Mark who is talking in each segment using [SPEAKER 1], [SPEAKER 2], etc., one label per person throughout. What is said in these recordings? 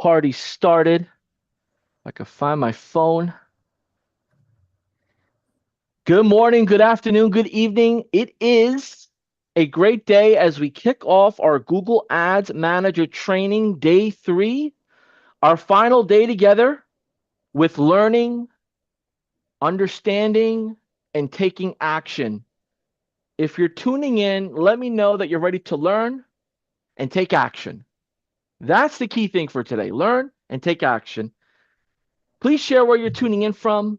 [SPEAKER 1] party started. If I could find my phone. Good morning, good afternoon, good evening. It is a great day as we kick off our Google Ads Manager training day 3, our final day together with learning, understanding, and taking action. If you're tuning in, let me know that you're ready to learn and take action. That's the key thing for today. Learn and take action. Please share where you're tuning in from.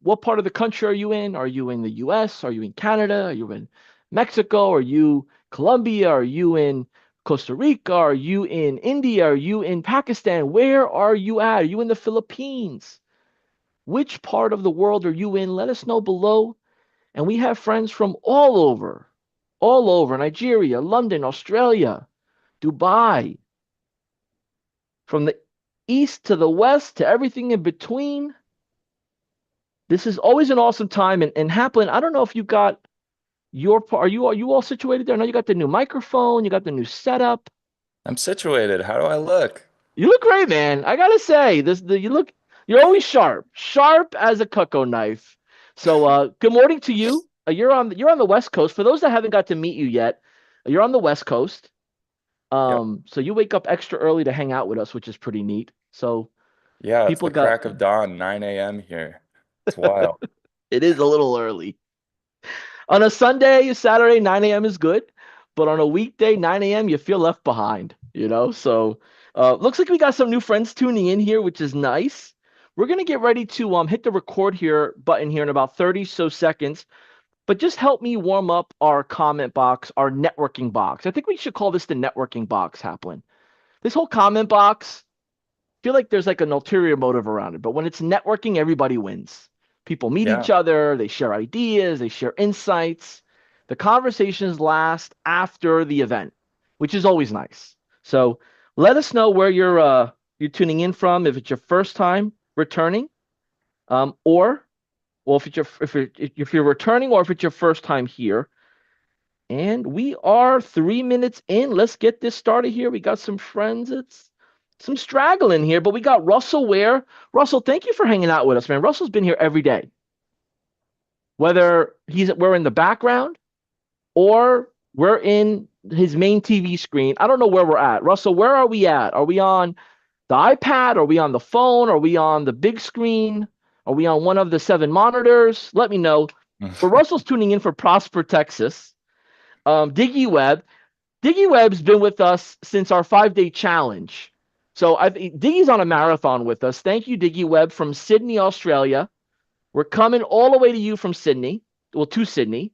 [SPEAKER 1] What part of the country are you in? Are you in the US? Are you in Canada? Are you in Mexico? Are you Colombia? Are you in Costa Rica? Are you in India? Are you in Pakistan? Where are you at? Are you in the Philippines? Which part of the world are you in? Let us know below. And we have friends from all over Nigeria, London, Australia, Dubai, from the east to the west to everything in between. This is always an awesome time. And Haplin, I don't know if you got your part. Are you all situated there? I know you got the new microphone, you got the new setup.
[SPEAKER 2] I'm situated. How do I look?
[SPEAKER 1] You look great, man. I gotta say, you're always sharp, sharp as a cucko knife. So good morning to you. You're on the West Coast. For those that haven't got to meet you yet, you're on the West Coast.
[SPEAKER 2] Yep.
[SPEAKER 1] So you wake up extra early to hang out with us, which is pretty neat. So
[SPEAKER 2] Yeah, it's
[SPEAKER 1] people
[SPEAKER 2] the
[SPEAKER 1] got
[SPEAKER 2] crack of dawn, 9 a.m. here. It's wild.
[SPEAKER 1] it is a little early. On a Sunday, Saturday, 9 a.m. is good, but on a weekday, 9 a.m., you feel left behind, you know? So looks like we got some new friends tuning in here, which is nice. We're gonna get ready to hit the record here button here in about 30 so seconds, but just help me warm up our comment box, our networking box. I think we should call this the networking box, Haplin. This whole comment box, feel like there's like an ulterior motive around it. But when it's networking, everybody wins. People meet each
[SPEAKER 2] Yeah.
[SPEAKER 1] other, they share ideas, they share insights. The conversations last after the event, which is always nice. So let us know where you're tuning in from, if it's your first time returning, or well, if you're returning, or if it's your first time here. And we are 3 minutes in. Let's get this started here. We got some friends. It's some straggling here, but we got Russell Ware. Russell, thank you for hanging out with us, man. Russell's been here every day, whether we're in the background or we're in his main TV screen. I don't know where we're at. Russell, where are we at? Are we on the iPad? Are we on the phone? Are we on the big screen? Are we on one of the 7 monitors? Let me know. But Russell's tuning in for Prosper, Texas. Diggy Web. Diggy Webb's been with us since our 5-day challenge. So Diggy's on a marathon with us. Thank you, Diggy Webb from Sydney, Australia. We're coming all the way to you from Sydney, well, to Sydney.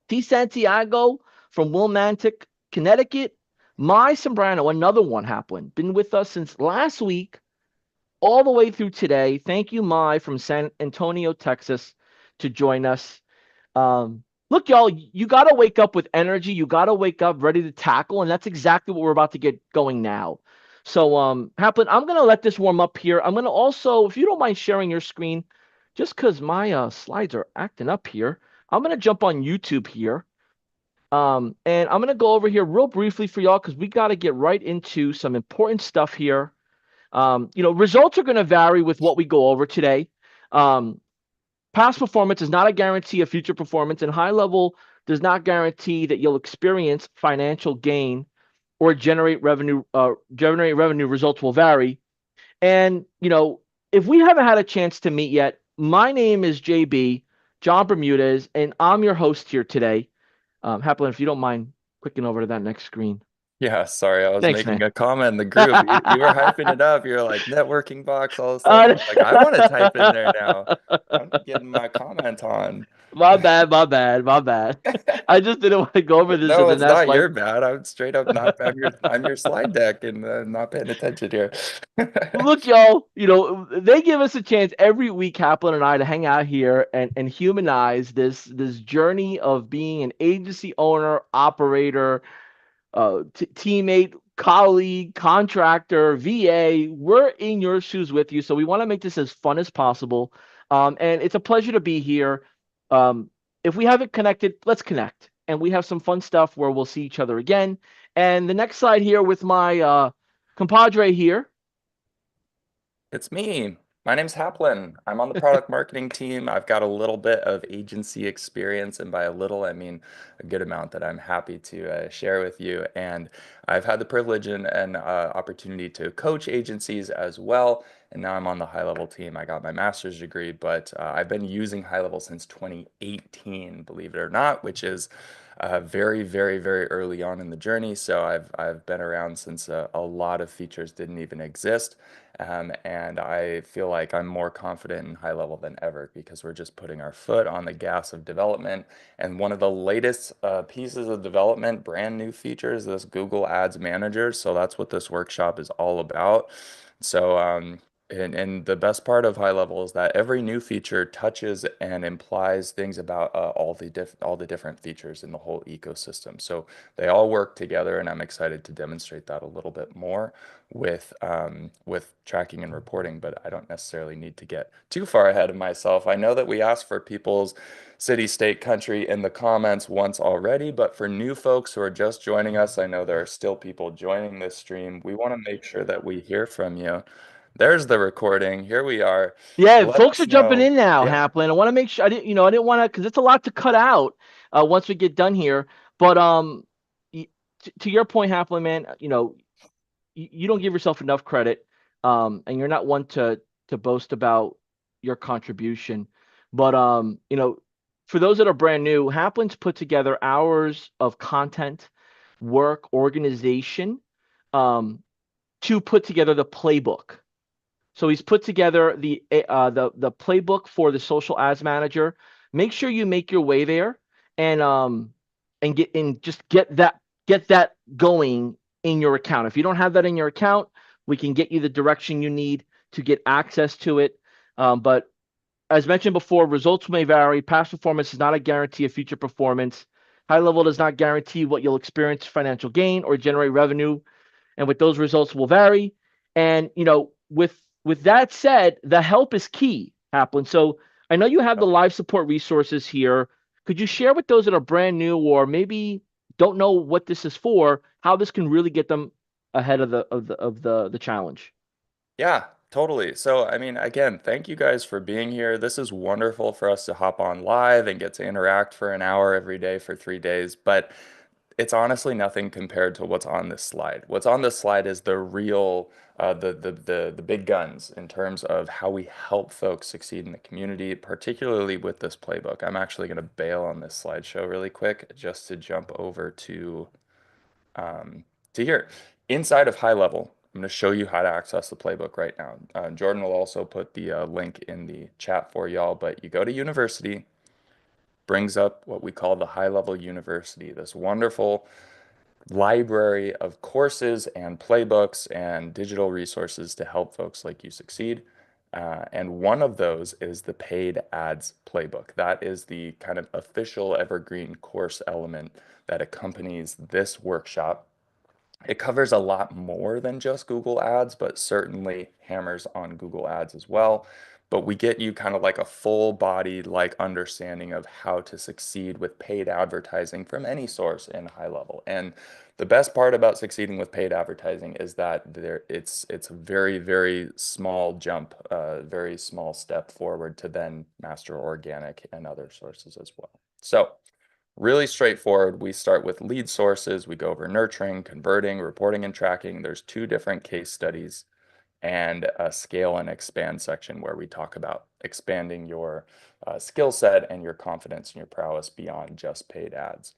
[SPEAKER 1] T. Santiago from Wilmantic, Connecticut. My Sombrano, another one, Haplin, been with us since last week, all the way through today. Thank you, Mai from San Antonio, Texas, to join us. Look, y'all, you got to wake up with energy. You got to wake up ready to tackle. And that's exactly what we're about to get going now. So, Haplin, I'm going to let this warm up here. I'm going to also, if you don't mind sharing your screen, just because my slides are acting up here, I'm going to jump on YouTube here. And I'm going to go over here real briefly for y'all because we got to get right into some important stuff here. Results are going to vary with what we go over today. Past performance is not a guarantee of future performance, and high level does not guarantee that you'll experience financial gain or generate revenue. Generate revenue results will vary. And if we haven't had a chance to meet yet, my name is JB John Bermudez, and I'm your host here today. Haplin, if you don't mind clicking over to that next screen.
[SPEAKER 2] Yeah, sorry, I was
[SPEAKER 1] Thanks,
[SPEAKER 2] making
[SPEAKER 1] man.
[SPEAKER 2] a comment in the group. You were hyping it up. You're like networking box, all this stuff. I'm like, I want to type in there now. I'm getting my comment on.
[SPEAKER 1] My bad, my bad, my bad. I just didn't want to go over this and
[SPEAKER 2] No,
[SPEAKER 1] then
[SPEAKER 2] it's
[SPEAKER 1] that's
[SPEAKER 2] not
[SPEAKER 1] like,
[SPEAKER 2] your bad. I'm straight up not on your slide deck and not paying attention here.
[SPEAKER 1] well, look, y'all, they give us a chance every week, Kaplan and I, to hang out here and humanize this journey of being an agency owner, operator, teammate, colleague, contractor, VA. We're in your shoes with you, so we want to make this as fun as possible. And it's a pleasure to be here. Um, if we haven't connected, let's connect, and we have some fun stuff where we'll see each other again. And the next slide here with my compadre here.
[SPEAKER 2] It's me. My name's Haplin. I'm on the product marketing team. I've got a little bit of agency experience, and by a little, I mean a good amount that I'm happy to share with you. And I've had the privilege and opportunity to coach agencies as well. And now I'm on the high level team. I got my master's degree, but I've been using high level since 2018, believe it or not, which is very, very, very early on in the journey. So I've been around since a lot of features didn't even exist. And I feel like I'm more confident in high level than ever because we're just putting our foot on the gas of development. And one of the latest pieces of development, brand new features, this Google Ads Manager. So that's what this workshop is all about. So, and the best part of high level is that every new feature touches and implies things about all the different features in the whole ecosystem. So they all work together, and I'm excited to demonstrate that a little bit more with tracking and reporting, but I don't necessarily need to get too far ahead of myself. I know that we asked for people's city, state, country in the comments once already, but for new folks who are just joining us, I know there are still people joining this stream. We want to make sure that we hear from you. There's the recording. Here we are.
[SPEAKER 1] Yeah,
[SPEAKER 2] Let
[SPEAKER 1] folks are
[SPEAKER 2] us
[SPEAKER 1] jumping
[SPEAKER 2] know.
[SPEAKER 1] in now,
[SPEAKER 2] Yeah.
[SPEAKER 1] Haplin. I want to make sure I didn't want to because it's a lot to cut out once we get done here. But y to your point, Haplin, man, you don't give yourself enough credit, and you're not one to boast about your contribution. But for those that are brand new, Haplin's put together hours of content, work, organization, um, to put together the playbook. So he's put together the playbook for the social ads manager. Make sure you make your way there and just get that going in your account. If you don't have that in your account, we can get you the direction you need to get access to it. But as mentioned before, results may vary. Past performance is not a guarantee of future performance. High level does not guarantee what you'll experience financial gain or generate revenue, and with those results will vary. And with that said, the help is key, Haplin. So I know you have the live support resources here. Could you share with those that are brand new or maybe don't know what this is for, how this can really get them ahead of the challenge?
[SPEAKER 2] Yeah, totally. So, I mean, again, thank you guys for being here. This is wonderful for us to hop on live and get to interact for an hour every day for 3 days. But it's honestly nothing compared to what's on this slide. What's on this slide is the real, the big guns in terms of how we help folks succeed in the community, particularly with this playbook. I'm actually going to bail on this slideshow really quick just to jump over um, to here. Inside of high level, I'm going to show you how to access the playbook right now. Jordan will also put the link in the chat for y'all, but you go to university, brings up what we call the high level university, this wonderful library of courses and playbooks and digital resources to help folks like you succeed. And one of those is the paid ads playbook. That is the kind of official evergreen course element that accompanies this workshop. It covers a lot more than just Google Ads, but certainly hammers on Google Ads as well. But we get you kind of like a full body like understanding of how to succeed with paid advertising from any source in high level. And the best part about succeeding with paid advertising is that it's a very, very small jump, very small step forward to then master organic and other sources as well. So really straightforward. We start with lead sources. We go over nurturing, converting, reporting, and tracking. There's two different case studies and a scale and expand section where we talk about expanding your skill set and your confidence and your prowess beyond just paid ads.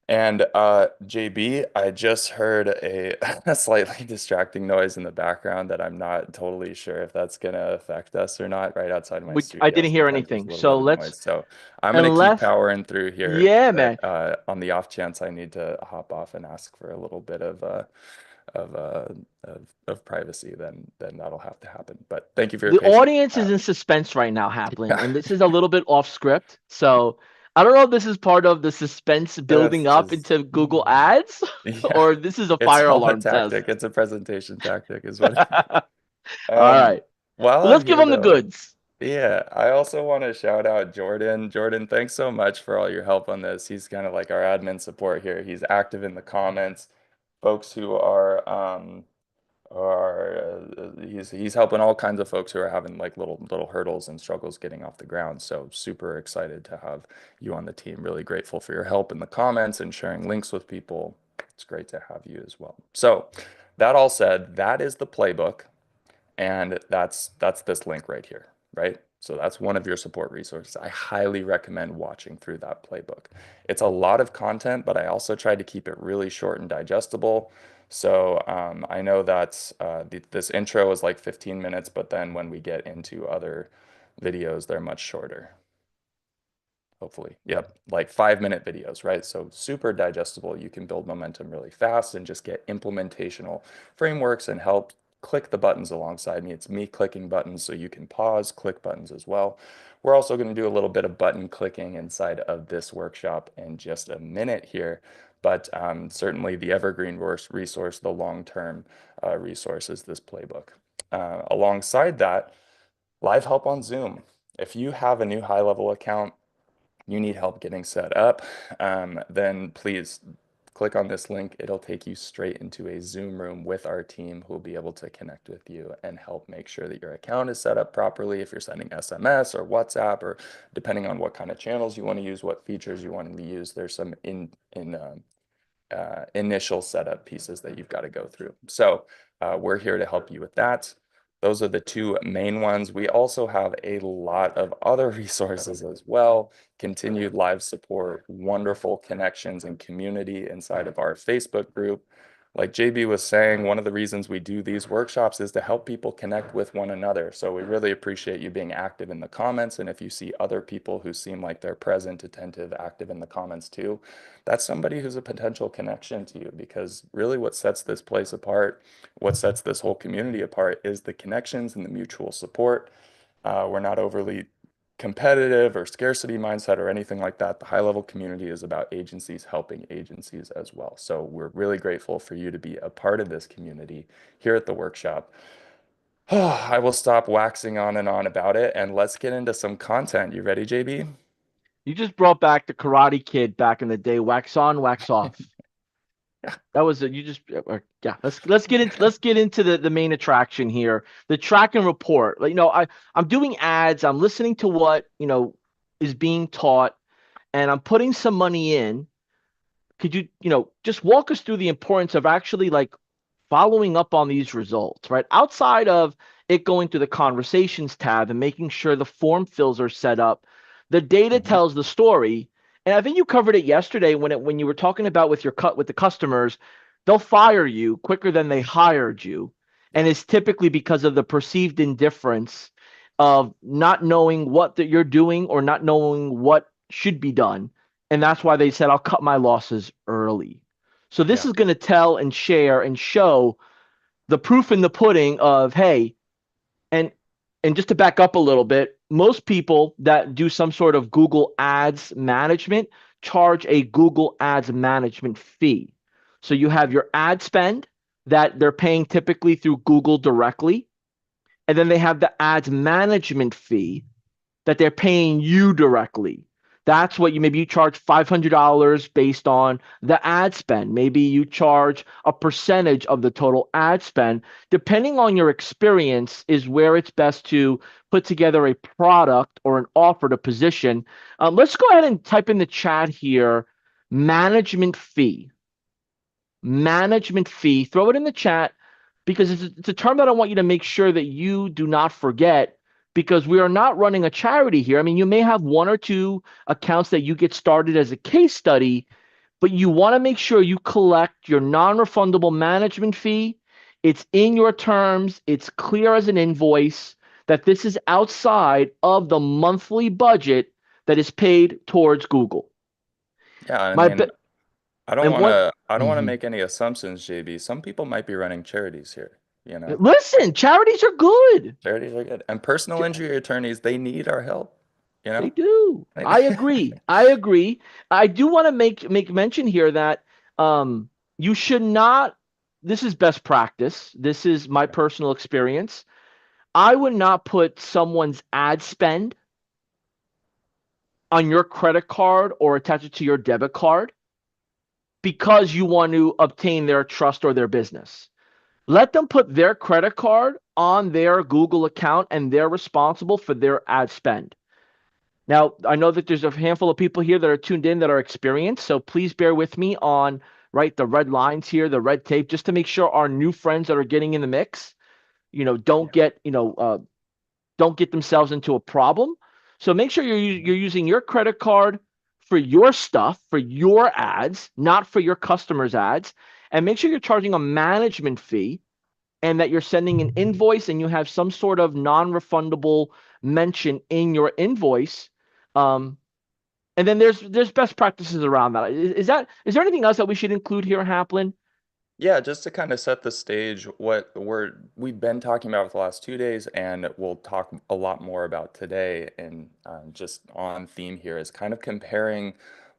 [SPEAKER 2] And JB, I just heard a slightly distracting noise in the background that I'm not totally sure if that's going to affect us or not. Right outside my
[SPEAKER 1] I
[SPEAKER 2] studio,
[SPEAKER 1] didn't hear
[SPEAKER 2] sometimes there's a
[SPEAKER 1] anything.
[SPEAKER 2] little bit
[SPEAKER 1] So
[SPEAKER 2] of
[SPEAKER 1] let's
[SPEAKER 2] noise. So I'm going to keep
[SPEAKER 1] unless
[SPEAKER 2] powering through here.
[SPEAKER 1] yeah, man.
[SPEAKER 2] But on the off chance I need to hop off and ask for a little bit of uh, of privacy, then that'll have to happen. But thank you for your
[SPEAKER 1] The
[SPEAKER 2] patience
[SPEAKER 1] audience
[SPEAKER 2] with
[SPEAKER 1] is
[SPEAKER 2] that.
[SPEAKER 1] in suspense right now, Haplin,
[SPEAKER 2] Yeah,
[SPEAKER 1] and this is a little bit off script. So I don't know if this is part of the suspense
[SPEAKER 2] that's
[SPEAKER 1] building up
[SPEAKER 2] just
[SPEAKER 1] into Google Ads
[SPEAKER 2] yeah.
[SPEAKER 1] or this is a
[SPEAKER 2] It's
[SPEAKER 1] fire
[SPEAKER 2] all a
[SPEAKER 1] alarm test.
[SPEAKER 2] tactic. It's a presentation tactic, is what.
[SPEAKER 1] All
[SPEAKER 2] Um,
[SPEAKER 1] right.
[SPEAKER 2] while
[SPEAKER 1] Well,
[SPEAKER 2] I'm
[SPEAKER 1] let's give
[SPEAKER 2] here
[SPEAKER 1] them the
[SPEAKER 2] though,
[SPEAKER 1] goods.
[SPEAKER 2] yeah, I also want to shout out Jordan. Jordan, thanks so much for all your help on this. He's kind of like our admin support here. He's active in the comments. Folks who are he's helping all kinds of folks who are having like little hurdles and struggles getting off the ground. So super excited to have you on the team. Really grateful for your help in the comments and sharing links with people. It's great to have you as well. So that all said, that is the playbook. And that's this link right here, right? So that's one of your support resources. I highly recommend watching through that playbook. It's a lot of content, but I also tried to keep it really short and digestible. So I know that this intro is like 15 minutes, but then when we get into other videos, they're much shorter. Hopefully. Yep. Like 5 minute videos, right? So super digestible. You can build momentum really fast and just get implementational frameworks and help click the buttons alongside me. It's me clicking buttons so you can pause, click buttons as well. We're also going to do a little bit of button clicking inside of this workshop in just a minute here. But certainly the evergreen resource, the long-term resource is this playbook. Alongside that, live help on Zoom. If you have a new high-level account, you need help getting set up, then please click on this link. It'll take you straight into a Zoom room with our team who will be able to connect with you and help make sure that your account is set up properly. If you're sending SMS or WhatsApp, or depending on what kind of channels you want to use, what features you want to use, there's some initial setup pieces that you've got to go through. So we're here to help you with that. Those are the two main ones. We also have a lot of other resources as well, continued live support, wonderful connections and community inside of our Facebook group. Like JB was saying, one of the reasons we do these workshops is to help people connect with one another. So we really appreciate you being active in the comments. And if you see other people who seem like they're present, attentive, active in the comments too, that's somebody who's a potential connection to you, because really what sets this place apart, what sets this whole community apart, is the connections and the mutual support. We're not overly competitive or scarcity mindset or anything like that. The high level community is about agencies helping agencies as well. So we're really grateful for you to be a part of this community here at the workshop. I will stop waxing on and on about it, and let's get into some content. You ready, JB?
[SPEAKER 1] You just brought back the Karate Kid back in the day. Wax on, wax off.
[SPEAKER 2] Yeah.
[SPEAKER 1] That was it. You just yeah. Let's get into the main attraction here. The track and report. Like, I'm doing ads. I'm listening to what is being taught, and I'm putting some money in. Could you just walk us through the importance of actually like following up on these results, right? Outside of it going to the conversations tab and making sure the form fills are set up, the data
[SPEAKER 2] Mhm.
[SPEAKER 1] tells the story. And I think you covered it yesterday when you were talking about with the customers, they'll fire you quicker than they hired you. And
[SPEAKER 2] Yeah.
[SPEAKER 1] it's typically because of the perceived indifference of not knowing what that you're doing or not knowing what should be done. And that's why they said, I'll cut my losses early. So this
[SPEAKER 2] Yeah.
[SPEAKER 1] is going to tell and share and show the proof in the pudding of, hey, and just to back up a little bit, most people that do some sort of Google Ads management charge a Google Ads management fee. So you have your ad spend that they're paying typically through Google directly, and then they have the ads management fee that they're paying you directly. That's what maybe you charge $500 based on the ad spend. Maybe you charge a percentage of the total ad spend. Depending on your experience, is where it's best to put together a product or an offer to position. Let's go ahead and type in the chat here management fee. Management fee. Throw it in the chat because it's a term that I want you to make sure that you do not forget, because we are not running a charity here. I mean, you may have one or two accounts that you get started as a case study, but you want to make sure you collect your non-refundable management fee. It's in your terms, it's clear as an invoice that this is outside of the monthly budget that is paid towards Google.
[SPEAKER 2] Yeah. I
[SPEAKER 1] My
[SPEAKER 2] mean,
[SPEAKER 1] be- and one
[SPEAKER 2] I don't want to
[SPEAKER 1] Mhm.
[SPEAKER 2] make any assumptions, JB. Some people might be running charities here, you know?
[SPEAKER 1] Listen, charities are good.
[SPEAKER 2] Charities are good. And personal injury attorneys, they need our help, you
[SPEAKER 1] They
[SPEAKER 2] know?
[SPEAKER 1] do.
[SPEAKER 2] They-
[SPEAKER 1] I agree. I agree. I do want to make mention here that um you should not, this is best practice. This is my personal experience. I would not put someone's ad spend on your credit card or attach it to your debit card because you want to obtain their trust or their business. Let them put their credit card on their Google account and they're responsible for their ad spend. Now, I know that there's a handful of people here that are tuned in that are experienced, so please bear with me on right the red lines here, the red tape, just to make sure our new friends that are getting in the mix, don't
[SPEAKER 2] Yeah.
[SPEAKER 1] get don't get themselves into a problem. So make sure you're using your credit card for your stuff, for your ads, not for your customers' ads, and make sure you're charging a management fee and that you're sending an invoice and you have some sort of non-refundable mention in your invoice. Um, and then there's best practices around that. Is there anything else that we should include here, Haplin?
[SPEAKER 2] Yeah, just to kind of set the stage, what we've been talking about for the last 2 days, and we'll talk a lot more about today, and just on theme here is kind of comparing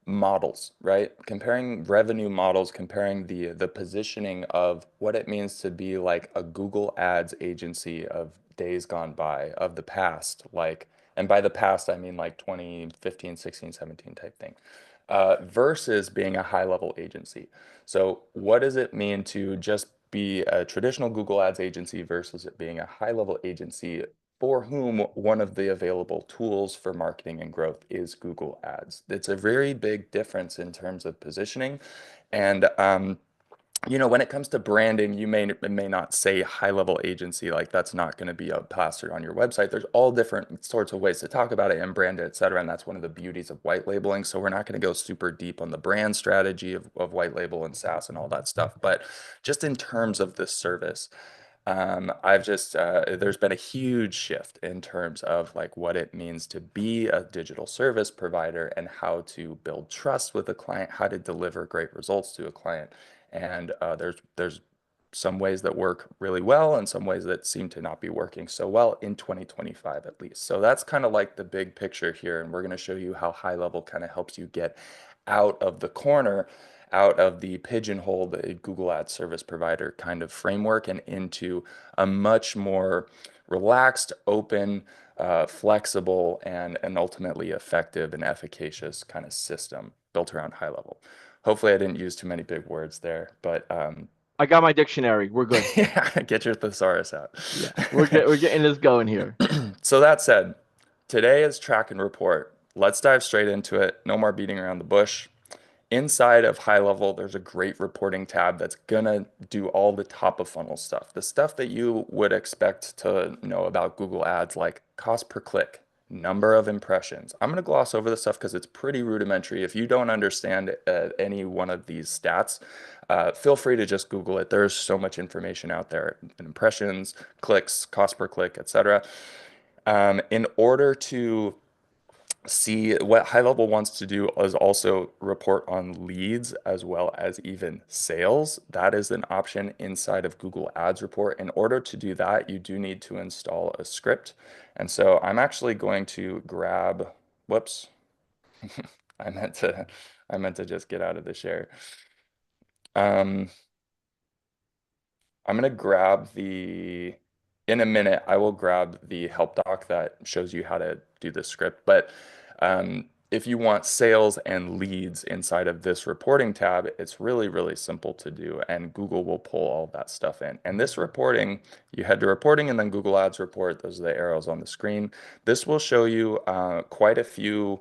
[SPEAKER 2] models, right? Comparing revenue models, comparing the positioning of what it means to be like a Google Ads agency of days gone by, of the past, like, and by the past I mean like 2015, 16, 17 type thing, versus being a high level agency. So what does it mean to just be a traditional Google Ads agency versus it being a high-level agency for whom one of the available tools for marketing and growth is Google Ads? It's a very big difference in terms of positioning. And when it comes to branding, you may not say high level agency, like that's not going to be plastered on your website. There's all different sorts of ways to talk about it and brand it, et cetera. And that's one of the beauties of white labeling. So we're not going to go super deep on the brand strategy of white label and SaaS and all that stuff. But just in terms of the service, there's been a huge shift in terms of like what it means to be a digital service provider and how to build trust with a client, how to deliver great results to a client. And there's some ways that work really well and some ways that seem to not be working so well in 2025 at least. So that's kind of like the big picture here. And we're going to show you how high level kind of helps you get out of the corner, out of the pigeonhole, the Google Ads service provider kind of framework, and into a much more relaxed, open, flexible, and ultimately effective and efficacious kind of system built around high level. Hopefully, I didn't use too many big words there, but
[SPEAKER 1] I got my dictionary. We're good.
[SPEAKER 2] yeah, get your thesaurus out.
[SPEAKER 1] Yeah, we're getting this going here.
[SPEAKER 2] So that said, today is track and report. Let's dive straight into it. No more beating around the bush. Inside of high level, there's a great reporting tab that's gonna do all the top of funnel stuff. The stuff that you would expect to know about Google Ads, like cost per click, number of impressions. I'm gonna gloss over this stuff because it's pretty rudimentary. If you don't understand any one of these stats, feel free to just Google it. There's so much information out there: impressions, clicks, cost per click, etc. In order to see what high level wants to do is also report on leads as well as even sales. That is an option inside of Google Ads report. In order to do that, you do need to install a script. And so I'm actually going to grab, whoops, I meant to I meant to just get out of the share. Um, I'm gonna grab in a minute, I will grab the help doc that shows you how to do the script. But if you want sales and leads inside of this reporting tab, it's really, really simple to do. And Google will pull all that stuff in. And this reporting, you head to reporting and then Google Ads report. Those are the arrows on the screen. This will show you quite a few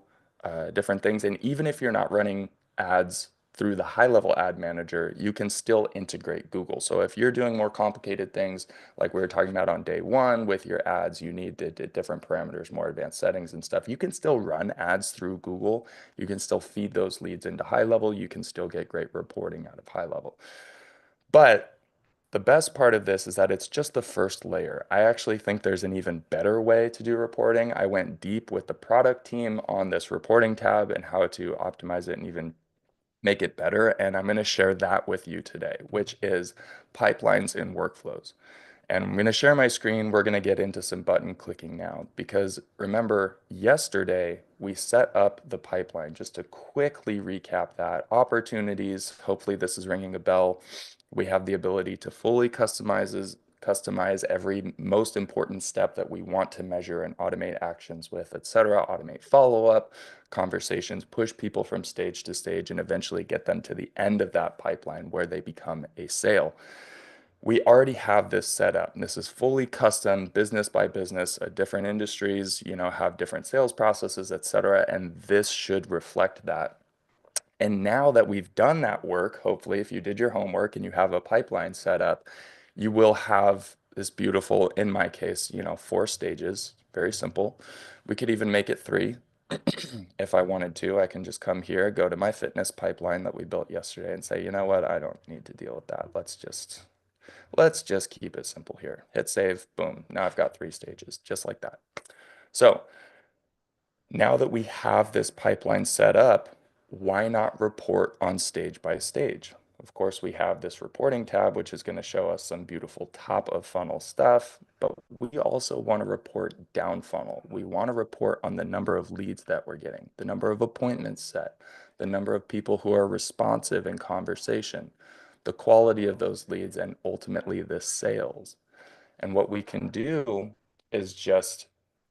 [SPEAKER 2] different things. And even if you're not running ads through the high level ad manager, you can still integrate Google. So if you're doing more complicated things like we were talking about on day one with your ads, you need different parameters, more advanced settings and stuff. You can still run ads through Google. You can still feed those leads into high level. You can still get great reporting out of high level. But the best part of this is that it's just the first layer. I actually think there's an even better way to do reporting. I went deep with the product team on this reporting tab and how to optimize it and even make it better. And I'm going to share that with you today, which is pipelines and workflows. And I'm going to share my screen. We're going to get into some button clicking now because remember, yesterday we set up the pipeline. Just to quickly recap that, opportunities, hopefully this is ringing a bell. We have the ability to fully customize every most important step that we want to measure and automate actions with, etc. Automate follow-up, conversations, push people from stage to stage, and eventually get them to the end of that pipeline where they become a sale. We already have this set up. And this is fully custom, business by business. Different industries, have different sales processes, et cetera. And this should reflect that. And now that we've done that work, hopefully, if you did your homework and you have a pipeline set up, you will have this beautiful, in my case, 4 stages, very simple. We could even make it three. If I wanted to, I can just come here, go to my fitness pipeline that we built yesterday and say, you know what, I don't need to deal with that. Let's just keep it simple here. Hit save, boom. Now I've got 3 stages, just like that. So now that we have this pipeline set up, why not report on stage by stage? Of course, we have this reporting tab, which is going to show us some beautiful top of funnel stuff, but we also want to report down funnel. We want to report on the number of leads that we're getting, the number of appointments set, the number of people who are responsive in conversation, the quality of those leads, and ultimately the sales. And what we can do is just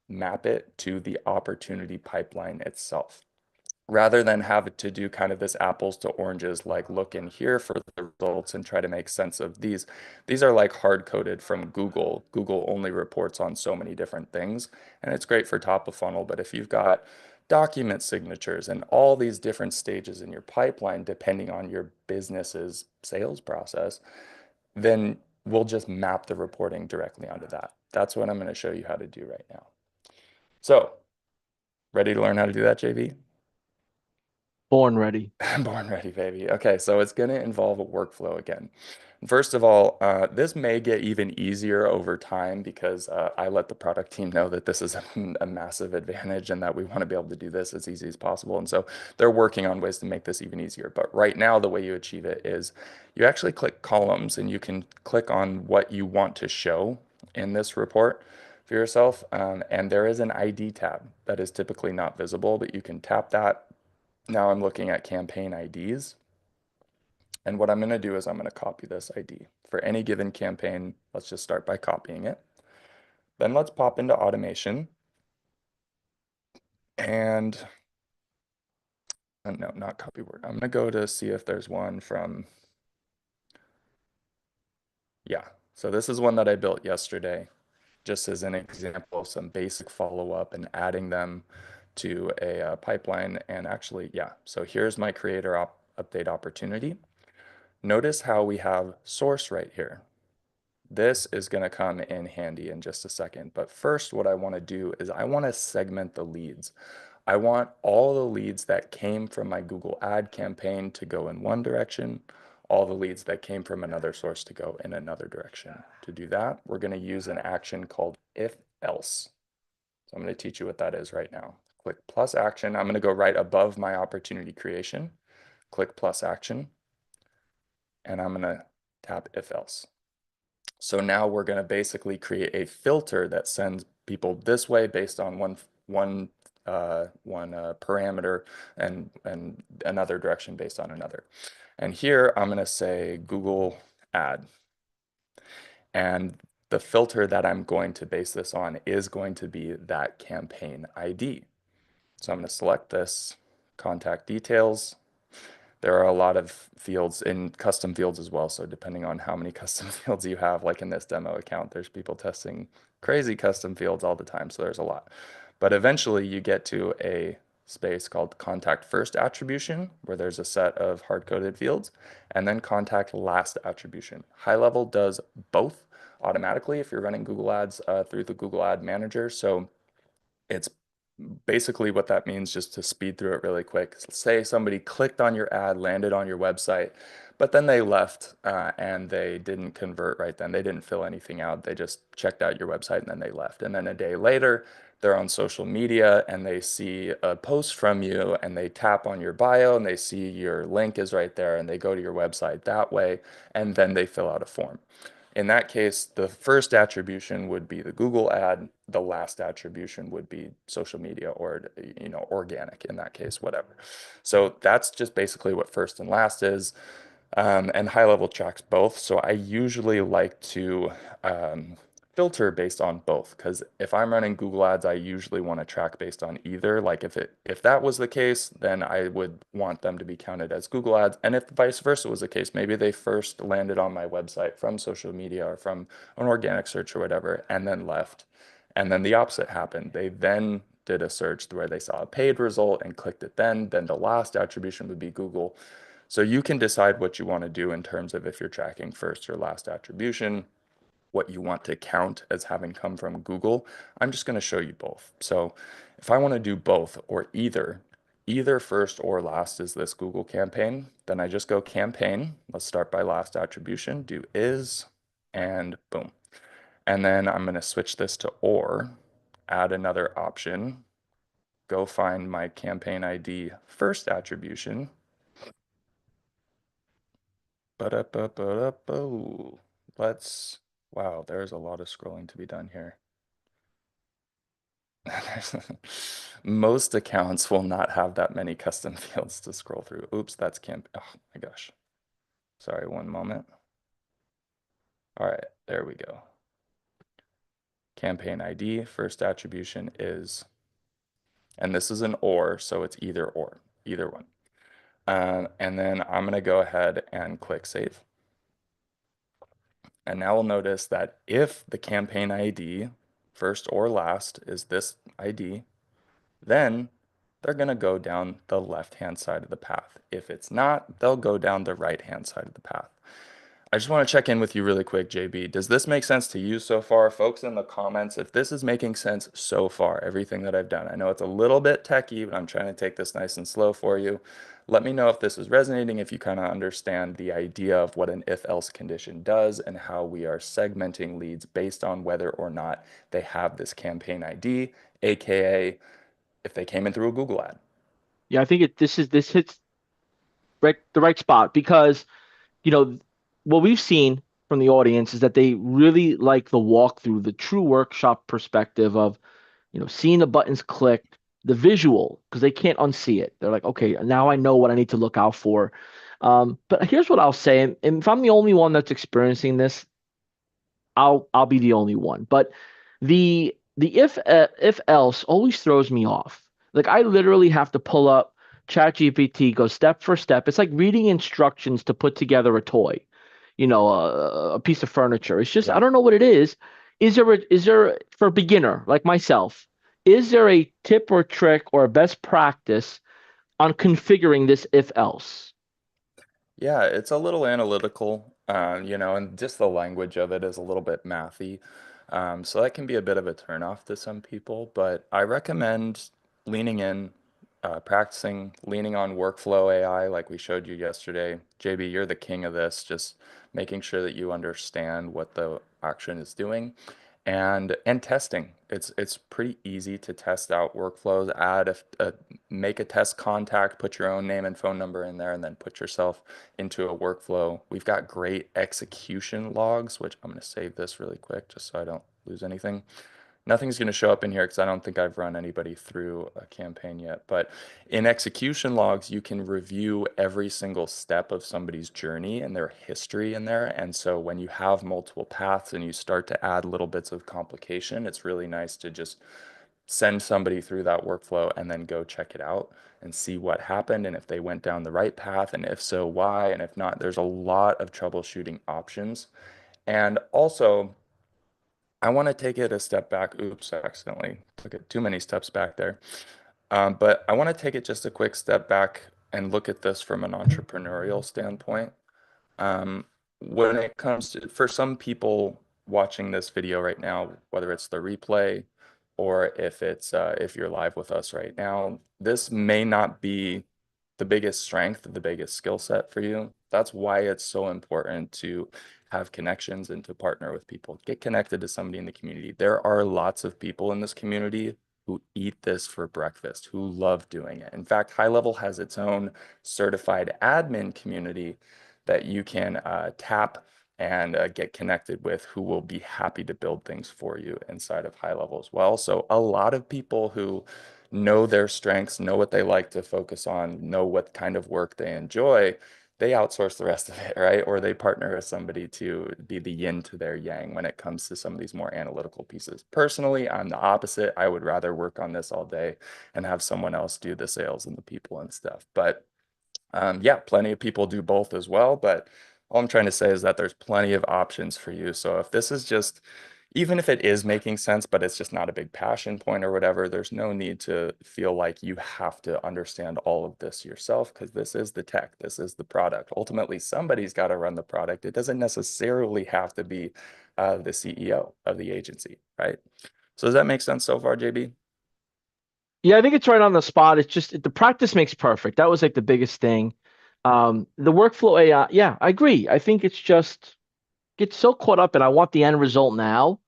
[SPEAKER 2] map it to the opportunity pipeline itself rather than have to do kind of this apples to oranges, like look in here for the results and try to make sense of these. These are like hard coded from Google. Google only reports on so many different things, and it's great for top of funnel. But if you've got document signatures and all these different stages in your pipeline, depending on your business's sales process, then we'll just map the reporting directly onto that. That's what I'm going to show you how to do right now. So, ready to learn how to do that, JV?
[SPEAKER 1] Born ready.
[SPEAKER 2] Born ready, baby. Okay, so it's going to involve a workflow again. First of all, this may get even easier over time because I let the product team know that this is a massive advantage and that we want to be able to do this as easy as possible. And so they're working on ways to make this even easier. But right now, the way you achieve it is you actually click columns and you can click on what you want to show in this report for yourself. And there is an ID tab that is typically not visible, but you can tap that. Now I'm looking at campaign IDs. And what I'm going to do is I'm going to copy this ID. For any given campaign, let's just start by copying it. Then let's pop into automation. And no, not copy word. I'm going to go to see if there's one from, yeah. So this is one that I built yesterday, just as an example of some basic follow-up and adding them to a pipeline. And actually, yeah. So here's my creator update opportunity. Notice how we have source right here. This is going to come in handy in just a second. But first, what I want to do is I want to segment the leads. I want all the leads that came from my Google ad campaign to go in one direction, all the leads that came from another source to go in another direction. To do that, we're going to use an action called if else. So I'm going to teach you what that is right now. Click plus action. I'm going to go right above my opportunity creation. Click plus action. And I'm going to tap if else. So now we're going to basically create a filter that sends people this way based on one parameter and another direction based on another. And here I'm going to say Google ad. And the filter that I'm going to base this on is going to be that campaign ID. So I'm going to select this contact details. There are a lot of fields in custom fields as well. So depending on how many custom fields you have, like in this demo account, there's people testing crazy custom fields all the time. So there's a lot. But eventually you get to a space called contact first attribution, where there's a set of hard-coded fields, and then contact last attribution. High level does both automatically if you're running Google Ads through the Google Ad Manager. So it's basically what that means, just to speed through it really quick. Say somebody clicked on your ad, landed on your website, but then they left and they didn't convert right then. They didn't fill anything out. They just checked out your website and then they left. And then a day later, they're on social media and they see a post from you and they tap on your bio and they see your link is right there and they go to your website that way and then they fill out a form. In that case, the first attribution would be the Google ad. The last attribution would be social media or, organic in that case, whatever. So that's just basically what first and last is. And high level tracks both. So I usually like to filter based on both, because if I'm running Google Ads, I usually want to track based on either. Like if that was the case, then I would want them to be counted as Google Ads. And if vice versa was the case, maybe they first landed on my website from social media or from an organic search or whatever, and then left. And then the opposite happened. They then did a search where they saw a paid result and clicked it then the last attribution would be Google. So you can decide what you want to do in terms of if you're tracking first or last attribution, what you want to count as having come from Google. I'm just going to show you both. So if I want to do both or either first or last is this Google campaign, then I just go campaign. Let's start by last attribution, do is, and boom. And then I'm going to switch this to or, add another option, go find my campaign ID first attribution. Ba-da-ba-ba-da-bo. Let's, wow, there's a lot of scrolling to be done here. Most accounts will not have that many custom fields to scroll through. Oops, that's camp. Oh my gosh. Sorry, one moment. All right, there we go. Campaign ID, first attribution is, and this is an or, so it's or, either one. And then I'm gonna go ahead and click save. And now we'll notice that if the campaign ID, first or last, is this ID, then they're going to go down the left-hand side of the path. If it's not, they'll go down the right-hand side of the path. I just want to check in with you really quick, JB. Does this make sense to you so far? Folks in the comments, if this is making sense so far, everything that I've done. I know it's a little bit techy, but I'm trying to take this nice and slow for you. Let me know if this is resonating, if you kind of understand the idea of what an if-else condition does and how we are segmenting leads based on whether or not they have this campaign ID, aka if they came in through a Google ad.
[SPEAKER 1] Yeah, I think this hits the right spot because you know what we've seen from the audience is that they really like the walkthrough, the true workshop perspective of seeing the buttons clicked, the visual, because they can't unsee it. They're like, okay, now I know what I need to look out for. But here's what I'll say, and if I'm the only one that's experiencing this, I'll be the only one. But the if else always throws me off. Like I literally have to pull up ChatGPT, go step for step. It's like reading instructions to put together a toy, a piece of furniture. It's just I
[SPEAKER 2] Yeah.
[SPEAKER 1] don't know what it is. Is there for a beginner like myself? Is there a tip or trick or a best practice on configuring this if else?
[SPEAKER 2] Yeah, it's a little analytical, and just the language of it is a little bit mathy. So that can be a bit of a turnoff to some people, but I recommend leaning in, practicing, leaning on workflow AI like we showed you yesterday. JB, you're the king of this, just making sure that you understand what the action is doing and testing. It's pretty easy to test out workflows, make a test contact, put your own name and phone number in there, and then put yourself into a workflow. We've got great execution logs, which I'm going to save this really quick just so I don't lose anything. Nothing's going to show up in here because I don't think I've run anybody through a campaign yet. But in execution logs, you can review every single step of somebody's journey and their history in there. And so when you have multiple paths and you start to add little bits of complication, it's really nice to just send somebody through that workflow and then go check it out and see what happened and if they went down the right path and if so, why, and if not, there's a lot of troubleshooting options. And also, I want to take it a step back. Oops, I accidentally took it too many steps back there. But I want to take it just a quick step back and look at this from an entrepreneurial standpoint. Um, when it comes to, for some people watching this video right now, whether it's the replay or if you're live with us right now, this may not be the biggest strength, the biggest skill set for you. That's why it's so important to have connections and to partner with people. Get connected to somebody in the community. There are lots of people in this community who eat this for breakfast, who love doing it. In fact, High Level has its own certified admin community that you can tap and get connected with who will be happy to build things for you inside of High Level as well. So a lot of people who know their strengths, know what they like to focus on, know what kind of work they enjoy, they outsource the rest of it, right? Or they partner with somebody to be the yin to their yang when it comes to some of these more analytical pieces. Personally, I'm the opposite. I would rather work on this all day and have someone else do the sales and the people and stuff. But yeah, plenty of people do both as well, but all I'm trying to say is that there's plenty of options for you. So if this is just, even if it is making sense, but it's just not a big passion point or whatever, there's no need to feel like you have to understand all of this yourself because this is the tech, this is the product. Ultimately, somebody's got to run the product. It doesn't necessarily have to be the CEO of the agency, right? So does that make sense so far, JB?
[SPEAKER 1] Yeah, I think it's right on the spot. It's just the practice makes perfect. That was like the biggest thing. The workflow AI, yeah, I agree. I think it's just get so caught up and I want the end result now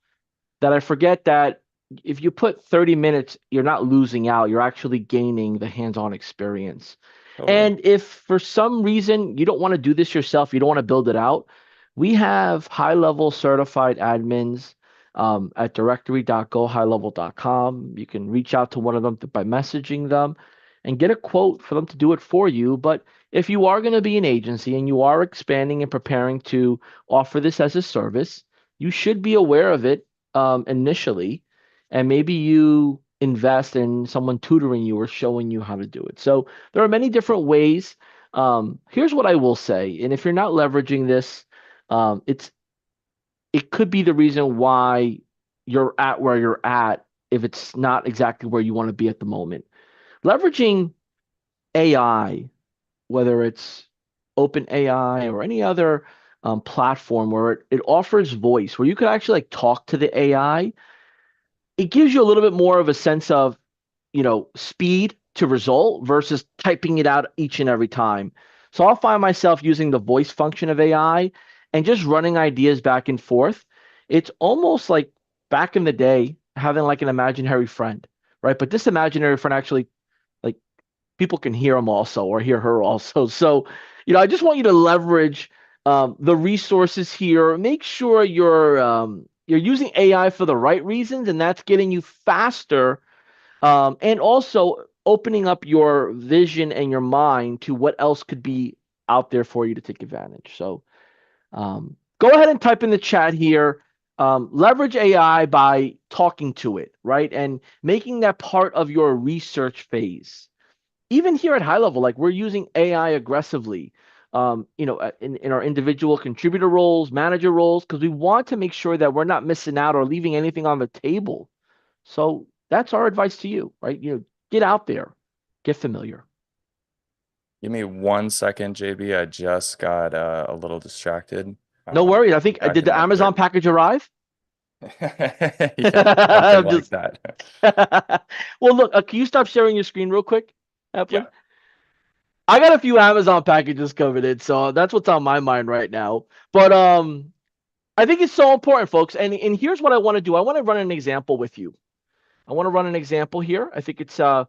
[SPEAKER 1] that I forget that if you put 30 minutes, you're not losing out. You're actually gaining the hands-on experience.
[SPEAKER 2] Totally.
[SPEAKER 1] And if for some reason you don't want to do this yourself, you don't want to build it out, we have high-level certified admins at directory.gohighlevel.com. You can reach out to one of them by messaging them and get a quote for them to do it for you. But if you are going to be an agency and you are expanding and preparing to offer this as a service, you should be aware of it initially, and maybe you invest in someone tutoring you or showing you how to do it. So there are many different ways. Here's what I will say, and if you're not leveraging this, it could be the reason why you're at where you're at if it's not exactly where you want to be at the moment. Leveraging AI, whether it's open AI or any other platform where it offers voice, where you could actually like talk to the AI, it gives you a little bit more of a sense of, speed to result versus typing it out each and every time. So I'll find myself using the voice function of AI and just running ideas back and forth. It's almost like back in the day having like an imaginary friend, right? But this imaginary friend actually, like, people can hear him also or hear her also. So, I just want you to leverage the resources here. Make sure you're using AI for the right reasons, and that's getting you faster, and also opening up your vision and your mind to what else could be out there for you to take advantage. So, go ahead and type in the chat here. Leverage AI by talking to it, right? And making that part of your research phase. Even here at high level, like we're using AI aggressively, in our individual contributor roles, manager roles, because we want to make sure that we're not missing out or leaving anything on the table. So that's our advice to you, right? Get out there, get familiar.
[SPEAKER 2] Give me 1 second, JB. I just got a little distracted.
[SPEAKER 1] No
[SPEAKER 2] Um,
[SPEAKER 1] worries. I think
[SPEAKER 2] Back
[SPEAKER 1] did
[SPEAKER 2] in
[SPEAKER 1] the
[SPEAKER 2] my
[SPEAKER 1] Amazon
[SPEAKER 2] clear.
[SPEAKER 1] package arrive?
[SPEAKER 2] Yeah, something
[SPEAKER 1] I'm
[SPEAKER 2] like
[SPEAKER 1] just.
[SPEAKER 2] that.
[SPEAKER 1] Well, look, can you stop sharing your screen real quick, Eplin?
[SPEAKER 2] Yeah.
[SPEAKER 1] I got a few Amazon packages coming in, so that's what's on my mind right now. But I think it's so important, folks. And here's what I want to do. I want to run an example with you. I want to run an example here. I think it's the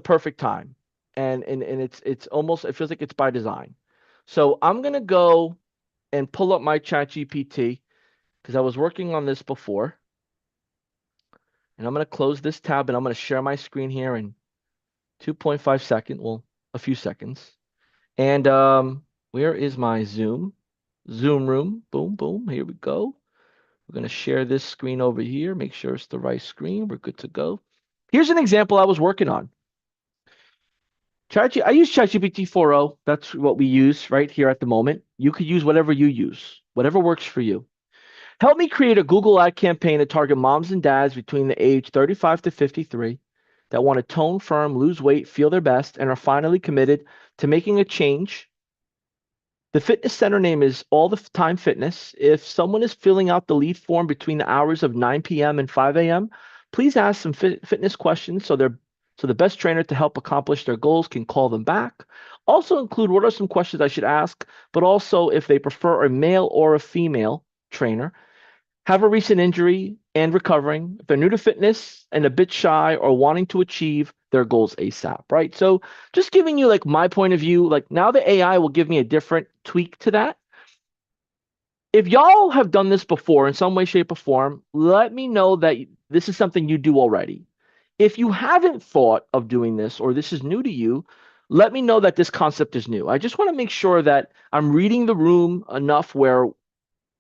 [SPEAKER 1] perfect time. And it's almost it feels like it's by design. So I'm gonna go and pull up my chat GPT because I was working on this before. And I'm gonna close this tab and I'm gonna share my screen here in 2.5 seconds. Well, a few seconds. And where is my Zoom? Zoom room. Boom, boom. Here we go. We're going to share this screen over here. Make sure it's the right screen. We're good to go. Here's an example I was working on. I use ChatGPT 4.0. That's what we use right here at the moment. You could use whatever you use, whatever works for you. Help me create a Google ad campaign to target moms and dads between the age 35 to 53 that want to tone firm, lose weight, feel their best, and are finally committed to making a change. The fitness center name is All the Time Fitness. If someone is filling out the lead form between the hours of 9 p.m. and 5 a.m., please ask some fitness questions so the best trainer to help accomplish their goals can call them back. Also include what are some questions I should ask, but also if they prefer a male or a female trainer, have a recent injury and recovering, if they're new to fitness and a bit shy or wanting to achieve their goals ASAP, right? So just giving you like my point of view, like now the AI will give me a different tweak to that. If y'all have done this before in some way, shape, or form, let me know that this is something you do already. If you haven't thought of doing this or this is new to you, let me know that this concept is new. I just want to make sure that I'm reading the room enough where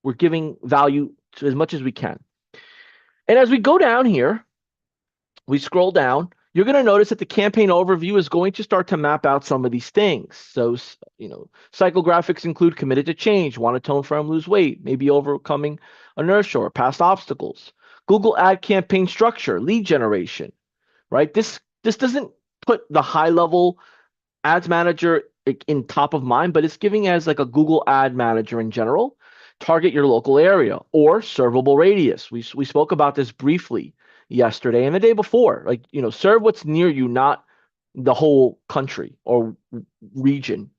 [SPEAKER 1] we're giving value to as much as we can. And as we go down here, we scroll down, you're going to notice that the campaign overview is going to start to map out some of these things. So, psychographics include committed to change, want to tone firm, lose weight, maybe overcoming inertia or past obstacles. Google ad campaign structure, lead generation, right? This doesn't put the high level ads manager in top of mind, but it's giving as like a Google ad manager in general. Target your local area or servable radius. We spoke about this briefly yesterday and the day before. Like, serve what's near you, not the whole country or region.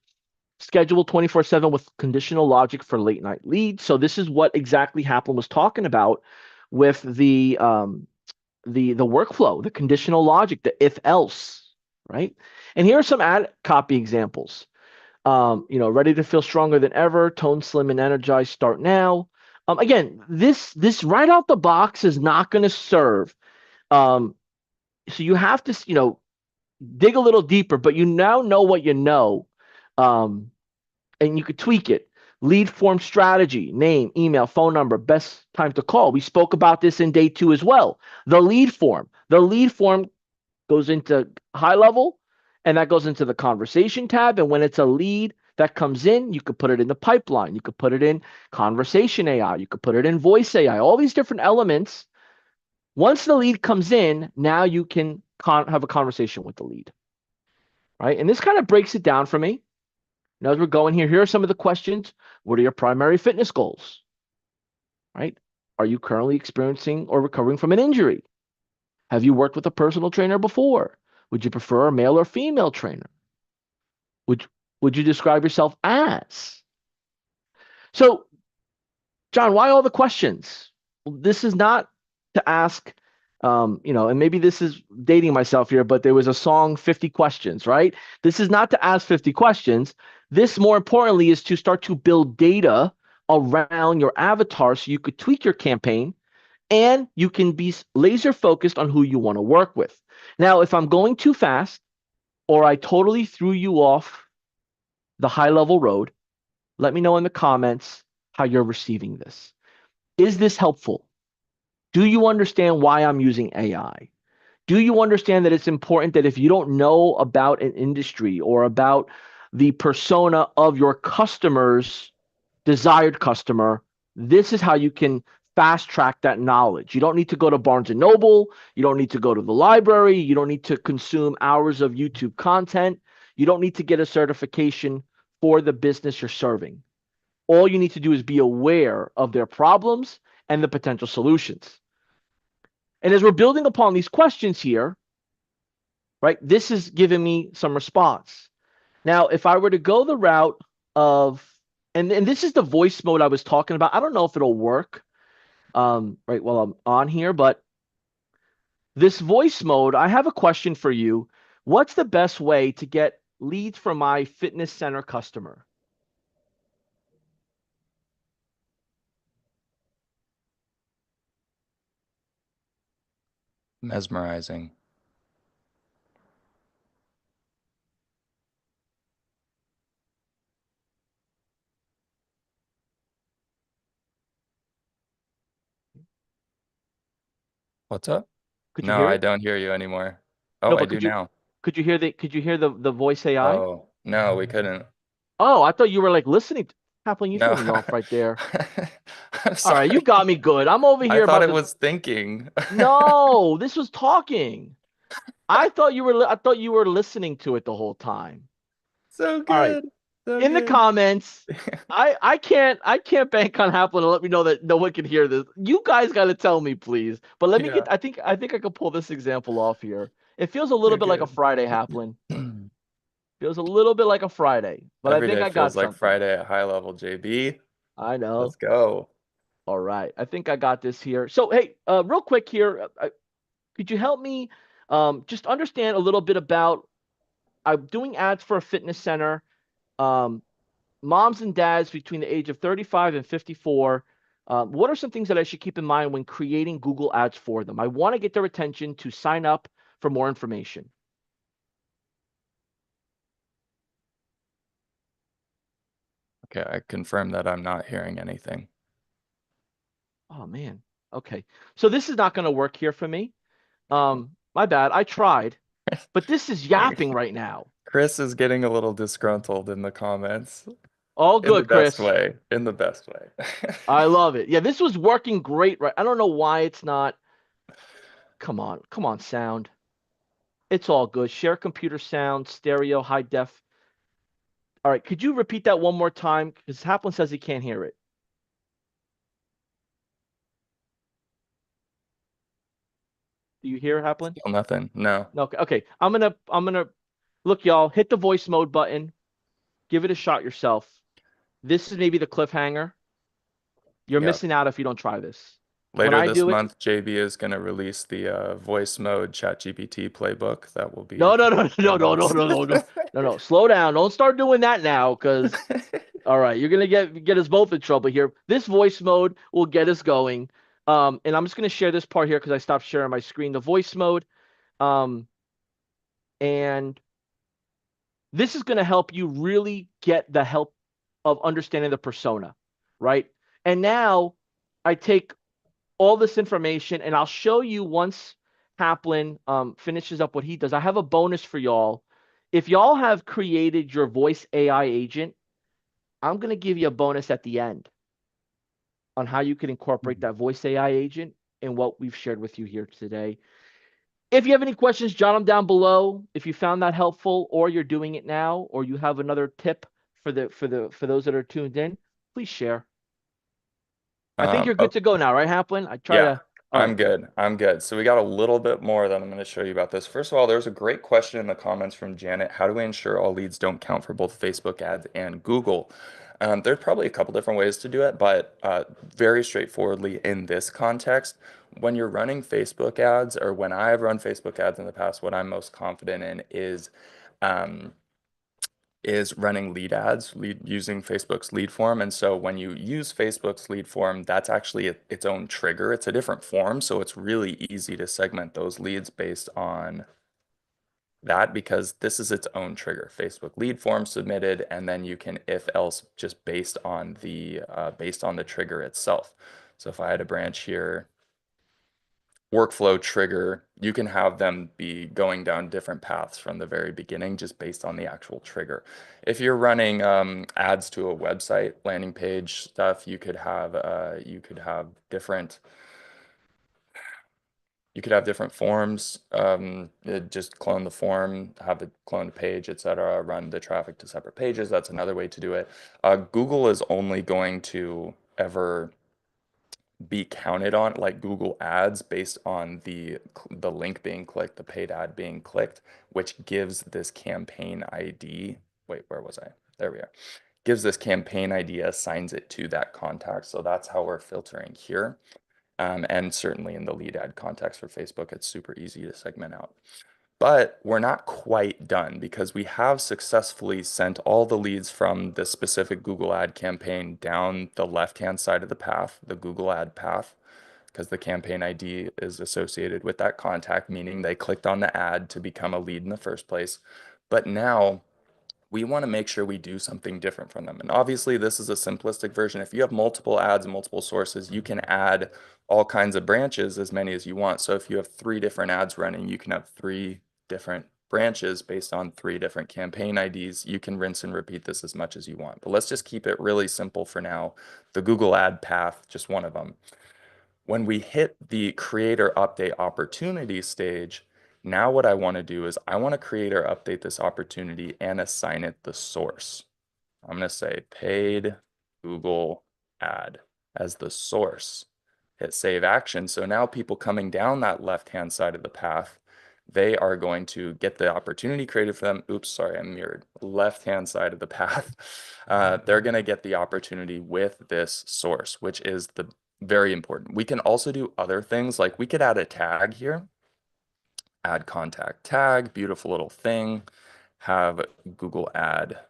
[SPEAKER 1] Schedule 24/7 with conditional logic for late night leads. So this is what exactly Haplin was talking about with the workflow, the conditional logic, the if else, right? And here are some ad copy examples. Ready to feel stronger than ever, tone slim and energized, start now. Again, this right out the box is not going to serve. So you have to, dig a little deeper, but you now know what you know, and you could tweak it. Lead form strategy, name, email, phone number, best time to call. We spoke about this in day 2 as well. The lead form. The lead form goes into high level, and that goes into the conversation tab. And when it's a lead that comes in, you could put it in the pipeline. You could put it in conversation AI. You could put it in voice AI. All these different elements. Once the lead comes in, now you can have a conversation with the lead, right? And this kind of breaks it down for me. Now, as we're going here are some of the questions. What are your primary fitness goals? Right? Are you currently experiencing or recovering from an injury? Have you worked with a personal trainer before? Would you prefer a male or female trainer? Would would you describe yourself as? So, John, why all the questions? Well, this is not to ask, and maybe this is dating myself here, but there was a song, 50 Questions, right? This is not to ask 50 questions. This, more importantly, is to start to build data around your avatar so you could tweak your campaign and you can be laser focused on who you want to work with. Now, if I'm going too fast or I totally threw you off the high level road, let me know in the comments how you're receiving this. Is this helpful? Do you understand why I'm using AI? Do you understand that it's important that if you don't know about an industry or about the persona of your customers, desired customer, this is how you can fast track that knowledge. You don't need to go to Barnes and Noble. You don't need to go to the library. You don't need to consume hours of YouTube content. You don't need to get a certification for the business you're serving. All you need to do is be aware of their problems and the potential solutions. And as we're building upon these questions here, right, this is giving me some response. Now, if I were to go the route of, and this is the voice mode I was talking about. I don't know if it'll work right while I'm on here, but this voice mode, I have a question for you. What's the best way to get leads from my fitness center customer?
[SPEAKER 2] Mesmerizing. What's up?
[SPEAKER 1] Could you
[SPEAKER 2] No,
[SPEAKER 1] hear
[SPEAKER 2] I
[SPEAKER 1] it?
[SPEAKER 2] don't hear you anymore. Oh,
[SPEAKER 1] No,
[SPEAKER 2] I
[SPEAKER 1] but
[SPEAKER 2] do now.
[SPEAKER 1] could you hear the voice AI?
[SPEAKER 2] Oh, no, we couldn't.
[SPEAKER 1] Oh, I thought you were like listening. Kaplan, you threw
[SPEAKER 2] No.
[SPEAKER 1] me off right there.
[SPEAKER 2] I'm
[SPEAKER 1] All right, you
[SPEAKER 2] sorry.
[SPEAKER 1] got me good. I'm over
[SPEAKER 2] I
[SPEAKER 1] here
[SPEAKER 2] thought
[SPEAKER 1] about
[SPEAKER 2] it
[SPEAKER 1] to.
[SPEAKER 2] was thinking.
[SPEAKER 1] No, this was talking. I thought you were listening to it the whole time.
[SPEAKER 2] So
[SPEAKER 1] All right.
[SPEAKER 2] good. So
[SPEAKER 1] In the
[SPEAKER 2] good.
[SPEAKER 1] comments, I can't bank on Haplin to let me know that no one can hear this. You guys got to tell me, please. But let me
[SPEAKER 2] Yeah.
[SPEAKER 1] get. I think I could pull this example off here. It feels a little
[SPEAKER 2] You're
[SPEAKER 1] bit like a
[SPEAKER 2] good.
[SPEAKER 1] Friday, Haplin. Feels a little bit like a Friday, but I
[SPEAKER 2] Every
[SPEAKER 1] think
[SPEAKER 2] day
[SPEAKER 1] I got
[SPEAKER 2] feels like
[SPEAKER 1] something.
[SPEAKER 2] Friday at high level, JB.
[SPEAKER 1] I know.
[SPEAKER 2] Let's go.
[SPEAKER 1] All right. I think I got this here. So, hey, real quick here, could you help me just understand a little bit about I'm doing ads for a fitness center. Um, Moms and dads between the age of 35 and 54. What are some things that I should keep in mind when creating Google ads for them? I want to get their attention to sign up for more information.
[SPEAKER 2] Okay, I confirm that I'm not hearing anything.
[SPEAKER 1] Oh man. Okay. So this is not going to work here for me. My bad. I tried, but this is yapping right now.
[SPEAKER 2] Chris is getting a little disgruntled in the comments.
[SPEAKER 1] All
[SPEAKER 2] In the
[SPEAKER 1] good,
[SPEAKER 2] best
[SPEAKER 1] Chris.
[SPEAKER 2] way. In the best way.
[SPEAKER 1] I love it. Yeah, this was working great, right? I don't know why it's not. Come on, sound. It's all good. Share computer sound, stereo, high def. All right, could you repeat that one more time? Because Haplin says he can't hear it. Do you hear it, Haplin?
[SPEAKER 2] Still nothing. No.
[SPEAKER 1] No. Okay. Okay. I'm gonna look, y'all. Hit the voice mode button. Give it a shot yourself. This is maybe the cliffhanger. You're
[SPEAKER 2] Yep.
[SPEAKER 1] missing out if you don't try this. When
[SPEAKER 2] Later
[SPEAKER 1] I
[SPEAKER 2] this
[SPEAKER 1] do it,
[SPEAKER 2] month, JB is going to release the voice mode ChatGPT playbook that will be
[SPEAKER 1] no, no, no,
[SPEAKER 2] in
[SPEAKER 1] no, no, no,
[SPEAKER 2] months.
[SPEAKER 1] no, no, no, no, no. Slow down. Don't start doing that now, because all right, you're gonna get us both in trouble here. This voice mode will get us going. And I'm just gonna share this part here because I stopped sharing my screen. The voice mode. Um, and this is gonna help you really get the help of understanding the persona, right? And now I take all this information and I'll show you once Haplin finishes up what he does. I have a bonus for y'all. If y'all have created your voice AI agent, I'm going to give you a bonus at the end on how you can incorporate
[SPEAKER 2] Mhm.
[SPEAKER 1] that voice AI agent in what we've shared with you here today. If you have any questions, jot them down below. If you found that helpful, or you're doing it now, or you have another tip for those that are tuned in, please share. I think you're
[SPEAKER 2] Oh,
[SPEAKER 1] good to go now, right, Haplin? I try
[SPEAKER 2] yeah,
[SPEAKER 1] to. All
[SPEAKER 2] I'm
[SPEAKER 1] right.
[SPEAKER 2] good. I'm good. So we got a little bit more that I'm going to show you about this. First of all, there's a great question in the comments from Janet. How do we ensure all leads don't count for both Facebook ads and Google? There's probably a couple different ways to do it, but very straightforwardly in this context, when you're running Facebook ads, or when I've run Facebook ads in the past, what I'm most confident in um, is running lead ads, using Facebook's lead form. And so when you use Facebook's lead form, that's actually its own trigger. It's a different form, so it's really easy to segment those leads based on that, because this is its own trigger. Facebook lead form submitted, and then you can if else just based on the trigger itself. So if I had a branch here, workflow trigger, you can have them be going down different paths from the very beginning just based on the actual trigger. If you're running ads to a website, landing page stuff, you could have different forms. Just clone the form, have it clone the page, etc. Run the traffic to separate pages. That's another way to do it. Google is only going to ever be counted on, like Google Ads, based on the link being clicked, the paid ad being clicked, which gives this campaign ID. Wait, where was I? There we are. Gives this campaign ID, assigns it to that contact. So that's how we're filtering here. And certainly in the lead ad context for Facebook, it's super easy to segment out. But we're not quite done, because we have successfully sent all the leads from the specific Google ad campaign down the left-hand side of the path, the Google ad path, because the campaign ID is associated with that contact, meaning they clicked on the ad to become a lead in the first place. But now we want to make sure we do something different from them. And obviously, this is a simplistic version. If you have multiple ads and multiple sources, you can add all kinds of branches, as many as you want. So if you have 3 different ads running, you can have 3 different branches based on 3 different campaign IDs. You can rinse and repeat this as much as you want. But let's just keep it really simple for now. The Google ad path, just one of them. When we hit the creator update opportunity stage, now what I want to do is I want to create or update this opportunity and assign it the source. I'm going to say paid Google ad as the source. Hit save action. So now people coming down that left-hand side of the path, they are going to get the opportunity created for them. Oops, sorry, I mirrored. Left-hand side of the path. They're going to get the opportunity with this source, which is the very important. We can also do other things, like we could add a tag here, add contact tag, beautiful little thing, have Google ad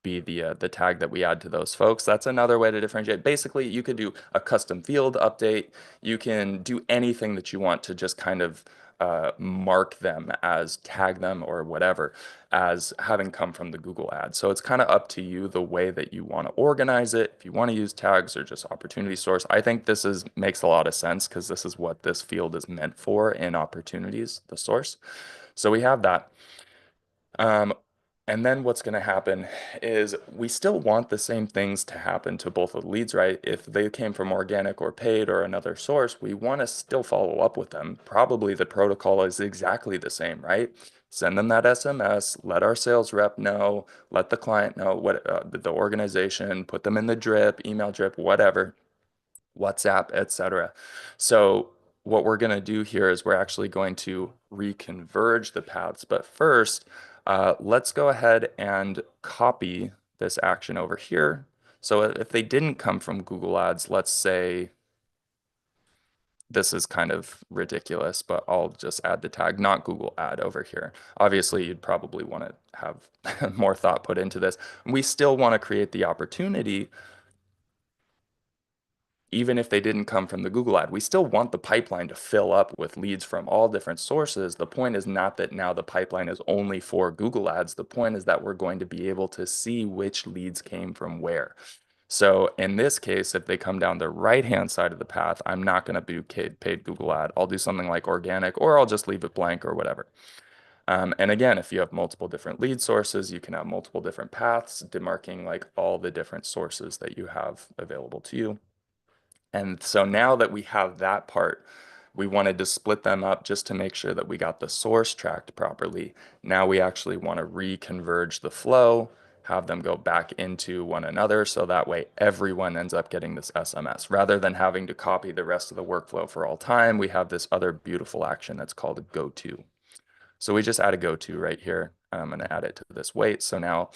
[SPEAKER 2] be the tag that we add to those folks. That's another way to differentiate. Basically, you could do a custom field update. You can do anything that you want to just kind of mark them as tag them or whatever as having come from the Google ad. So it's kind of up to you the way that you want to organize it. If you want to use tags or just opportunity source, I think this is makes a lot of sense because this is what this field is meant for in opportunities, the source. So we have that. Um, and then what's going to happen is we still want the same things to happen to both of the leads, right? If they came from organic or paid or another source, we want to still follow up with them. Probably the protocol is exactly the same, right? Send them that SMS, let our sales rep know, let the client know what the organization, put them in the drip, email drip, whatever. WhatsApp, etc. So what we're going to do here is we're actually going to reconverge the paths. But first, let's go ahead and copy this action over here. So if they didn't come from Google Ads, let's say this is kind of ridiculous, but I'll just add the tag, not Google ad over here. Obviously, you'd probably want to have more thought put into this. We still want to create the opportunity even if they didn't come from the Google ad. We still want the pipeline to fill up with leads from all different sources. The point is not that now the pipeline is only for Google ads. The point is that we're going to be able to see which leads came from where. So in this case, if they come down the right-hand side of the path, I'm not going to do paid Google ad. I'll do something like organic, or I'll just leave it blank or whatever. And again, if you have multiple different lead sources, you can have multiple different paths, demarking like all the different sources that you have available to you. And so now that we have that part, we wanted to split them up just to make sure that we got the source tracked properly. Now we actually want to reconverge the flow, have them go back into one another so that way everyone ends up getting this SMS. Rather than having to copy the rest of the workflow for all time, we have this other beautiful action that's called a go to. So we just add a go to right here. I'm going to add it to this wait. So now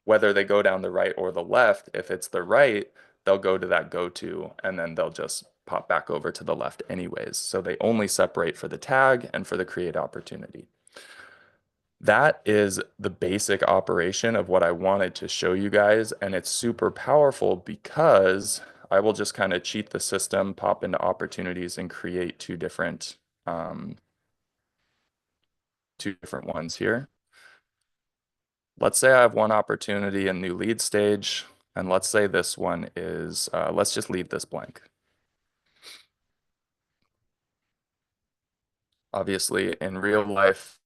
[SPEAKER 2] whether they go down the right or the left, if it's the right, they'll go to that go to and then they'll just pop back over to the left anyways. So they only separate for the tag and for the create opportunity. That is the basic operation of what I wanted to show you guys. And it's super powerful because I will just kind of cheat the system, pop into opportunities and create two different ones here. Let's say I have one opportunity in new lead stage, and let's say this one is, let's just leave this blank. Obviously, in real life,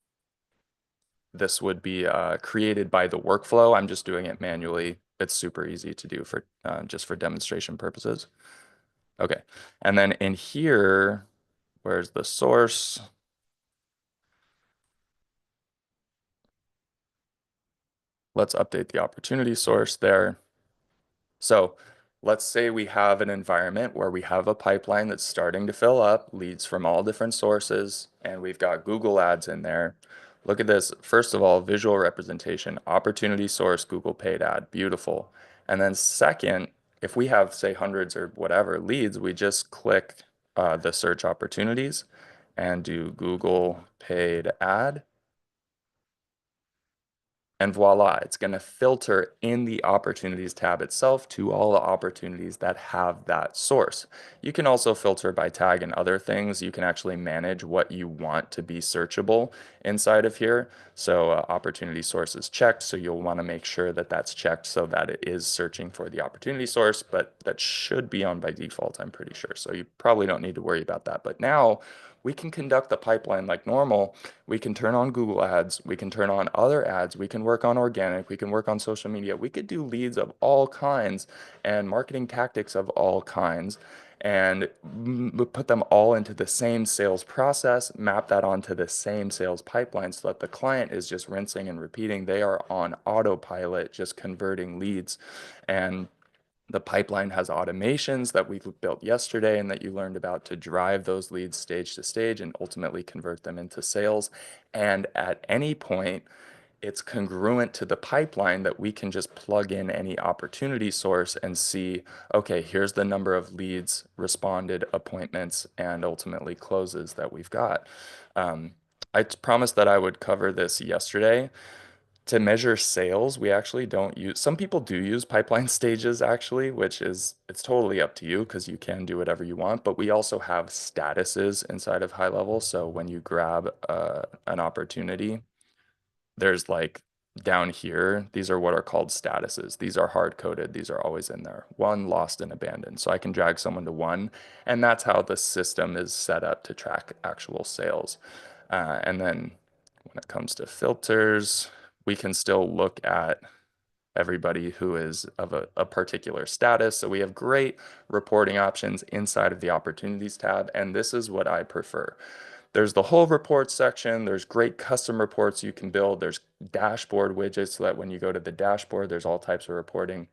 [SPEAKER 2] this would be created by the workflow. I'm just doing it manually. It's super easy to do for just for demonstration purposes. Okay, and then in here, where's the source? Let's update the opportunity source there. So let's say we have an environment where we have a pipeline that's starting to fill up, leads from all different sources, and we've got Google Ads in there. Look at this. First of all, visual representation, opportunity source, Google paid ad, beautiful. And then second, if we have, say, hundreds or whatever leads, we just click the search opportunities and do Google paid ad. And voila, it's going to filter in the opportunities tab itself to all the opportunities that have that source. You can also filter by tag and other things. You can actually manage what you want to be searchable inside of here. So opportunity source is checked. So you'll want to make sure that that's checked so that it is searching for the opportunity source, but that should be on by default, I'm pretty sure. So you probably don't need to worry about that. But now we can conduct the pipeline like normal. We can turn on Google ads. We can turn on other ads. We can work on organic. We can work on social media. We could do leads of all kinds and marketing tactics of all kinds and put them all into the same sales process, map that onto the same sales pipeline so that the client is just rinsing and repeating. They are on autopilot, just converting leads. And the pipeline has automations that we've built yesterday and that you learned about to drive those leads stage to stage and ultimately convert them into sales. And at any point, it's congruent to the pipeline that we can just plug in any opportunity source and see, okay, here's the number of leads, responded, appointments, and ultimately closes that we've got. I promised that I would cover this yesterday. To measure sales, we actually don't use, some people do use pipeline stages actually, which is, it's totally up to you because you can do whatever you want, but we also have statuses inside of high level. So when you grab an opportunity, there's like down here, these are what are called statuses. These are hard coded. These are always in there. One, lost and abandoned. So I can drag someone to one, and that's how the system is set up to track actual sales. And then when it comes to filters, we can still look at everybody who is of a particular status. So we have great reporting options inside of the opportunities tab, and this is what I prefer. There's the whole report section. There's great custom reports you can build. There's dashboard widgets so that when you go to the dashboard, there's all types of reporting.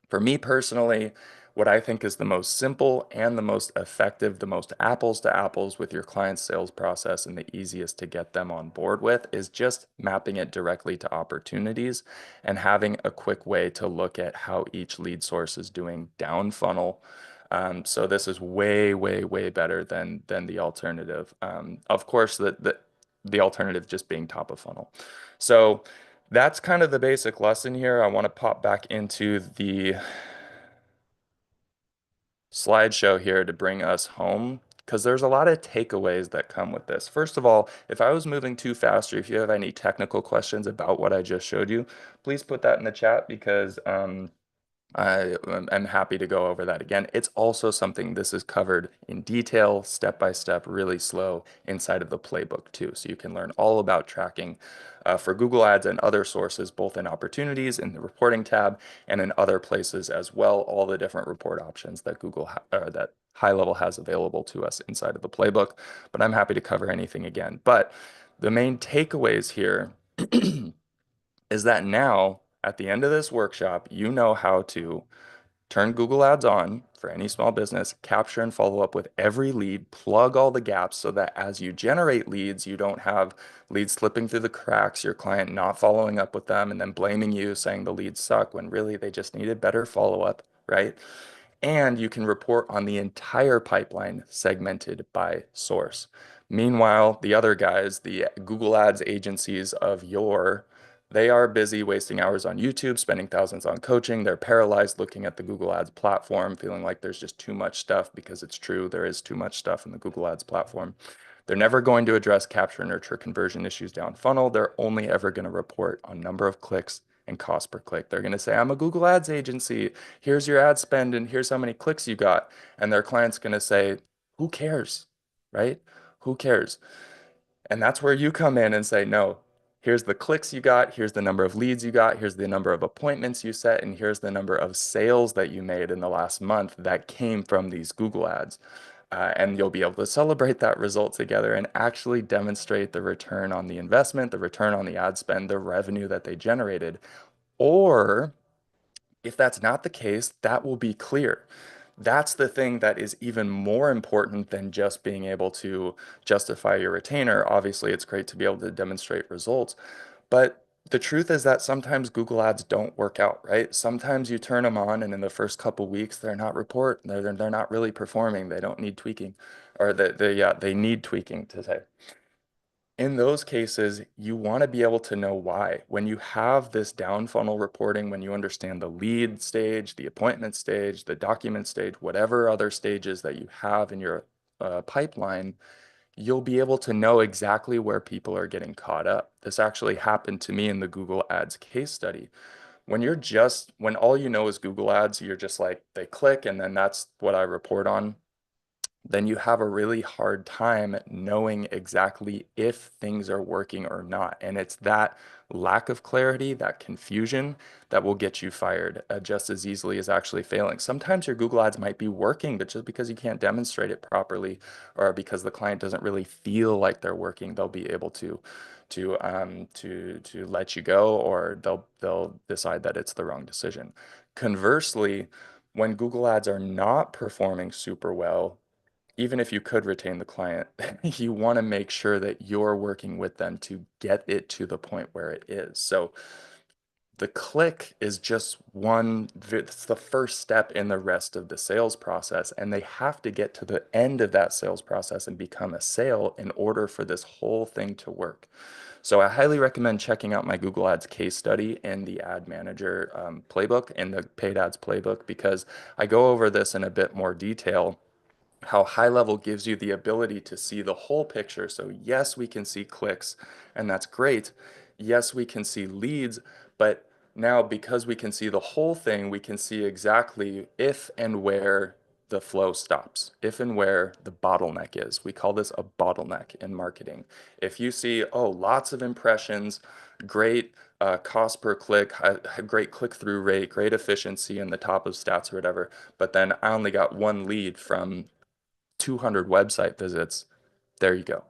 [SPEAKER 2] For me personally, what I think is the most simple and the most effective, the most apples to apples with your client's sales process and the easiest to get them on board with is just mapping it directly to opportunities and having a quick way to look at how each lead source is doing down funnel. So this is way, way, way better than the alternative. Of course, the alternative just being top of funnel. So that's kind of the basic lesson here. I want to pop back into the slideshow here to bring us home because there's a lot of takeaways that come with this. First of all, if I was moving too fast or if you have any technical questions about what I just showed you, please put that in the chat because I'm happy to go over that again. It's also something this is covered in detail, step by step, really slow inside of the playbook too. So you can learn all about tracking for Google Ads and other sources, both in opportunities in the reporting tab and in other places as well. All the different report options that that high level has available to us inside of the playbook. But I'm happy to cover anything again. But the main takeaways here is that now at the end of this workshop, you know how to turn Google Ads on for any small business, capture and follow up with every lead, plug all the gaps so that as you generate leads, you don't have leads slipping through the cracks, your client not following up with them, and then blaming you saying the leads suck when really they just needed better follow up, right? And you can report on the entire pipeline segmented by source. Meanwhile, the other guys, the Google Ads agencies of yore, they are busy wasting hours on YouTube, spending thousands on coaching. They're paralyzed looking at the Google Ads platform, feeling like there's just too much stuff because it's true. There is too much stuff in the Google Ads platform. They're never going to address capture, nurture, conversion issues down funnel. They're only ever going to report on number of clicks and cost per click. They're going to say, I'm a Google Ads agency. Here's your ad spend and here's how many clicks you got. And their client's going to say, who cares? Right? Who cares? And that's where you come in and say, no, here's the clicks you got, here's the number of leads you got, here's the number of appointments you set, and here's the number of sales that you made in the last month that came from these Google ads. And you'll be able to celebrate that result together and actually demonstrate the return on the investment, the return on the ad spend, the revenue that they generated. Or if that's not the case, that will be clear. That's the thing that is even more important than just being able to justify your retainer. Obviously, it's great to be able to demonstrate results, but the truth is that sometimes Google Ads don't work out, right? Sometimes you turn them on and in the first couple weeks, they're not really performing. They don't need tweaking or they need tweaking to say. In those cases, you want to be able to know why. When you have this down funnel reporting, when you understand the lead stage, the appointment stage, the document stage, whatever other stages that you have in your pipeline, you'll be able to know exactly where people are getting caught up. This actually happened to me in the Google Ads case study. When all you know is Google Ads, you're just like, they click and then that's what I report on, then you have a really hard time knowing exactly if things are working or not. And it's that lack of clarity, that confusion that will get you fired just as easily as actually failing. Sometimes your Google Ads might be working, but just because you can't demonstrate it properly or because the client doesn't really feel like they're working, they'll be able to let you go, or they'll decide that it's the wrong decision. Conversely, when Google Ads are not performing super well, even if you could retain the client, you want to make sure that you're working with them to get it to the point where it is. So The click is just one, it's the first step in the rest of the sales process. And they have to get to the end of that sales process and become a sale in order for this whole thing to work. So I highly recommend checking out my Google Ads case study in the Ad Manager playbook, in the Paid Ads playbook, because I go over this in a bit more detail, how high level gives you the ability to see the whole picture. So yes, we can see clicks, and that's great. Yes, we can see leads, but now because we can see the whole thing, we can see exactly if and where the flow stops, if and where the bottleneck is. We call this a bottleneck in marketing. If you see, oh, lots of impressions, great cost per click, great click-through rate, great efficiency in the top of stats or whatever, but then I only got one lead from 200 website visits, there you go.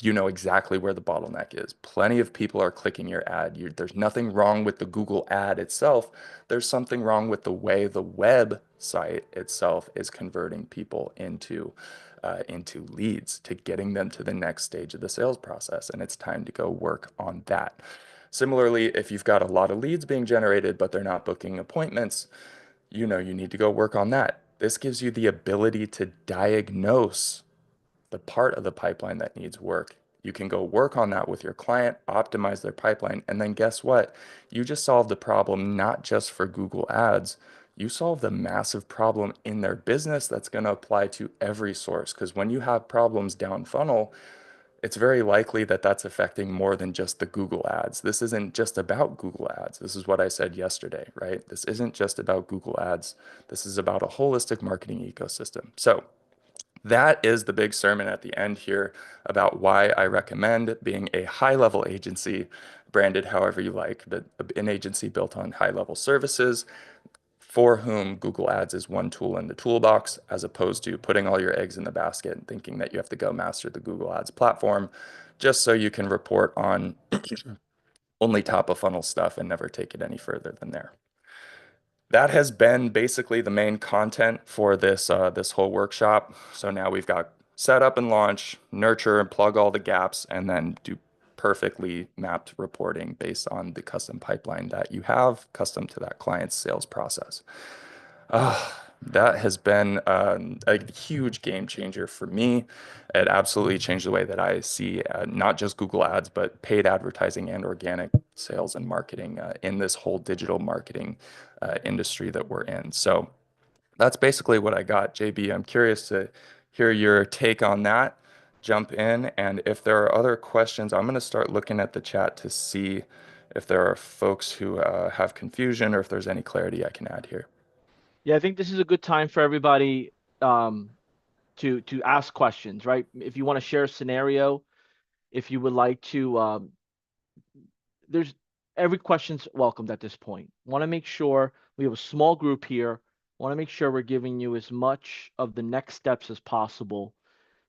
[SPEAKER 2] You know exactly where the bottleneck is. Plenty of people are clicking your ad. There's nothing wrong with the Google ad itself. There's something wrong with the way the website itself is converting people into leads, to getting them to the next stage of the sales process. And it's time to go work on that. Similarly, if you've got a lot of leads being generated, but they're not booking appointments, you need to go work on that. This gives you the ability to diagnose the part of the pipeline that needs work. You can go work on that with your client, optimize their pipeline, and then guess what? You just solved the problem not just for Google Ads. You solved a massive problem in their business that's going to apply to every source. Because when you have problems down funnel, it's very likely that that's affecting more than just the Google ads. This isn't just about Google ads. This is what I said yesterday, right? This isn't just about Google ads. This is about a holistic marketing ecosystem. So that is the big sermon at the end here about why I recommend being a high level agency, branded however you like, but an agency built on high level services for whom Google Ads is one tool in the toolbox, as opposed to putting all your eggs in the basket and thinking that you have to go master the Google Ads platform just so you can report on only top of funnel stuff and never take it any further than there. That has been basically the main content for this whole workshop. So now we've got set up and launch, nurture and plug all the gaps, and then do perfectly mapped reporting based on the custom pipeline that you have, custom to that client's sales process. That has been a huge game changer for me. It absolutely changed the way that I see not just Google Ads, but paid advertising and organic sales and marketing in this whole digital marketing industry that we're in. So that's basically what I got. JB, I'm curious to hear your take on that. Jump in, and if there are other questions, I'm going to start looking at the chat to see if there are folks who have confusion or if there's any clarity I can add here.
[SPEAKER 1] Yeah, I think this is a good time for everybody um, to ask questions, right? If you want to share a scenario, if you would like to, there's every question's welcomed at this point. Want to make sure we have a small group here. Want to make sure we're giving you as much of the next steps as possible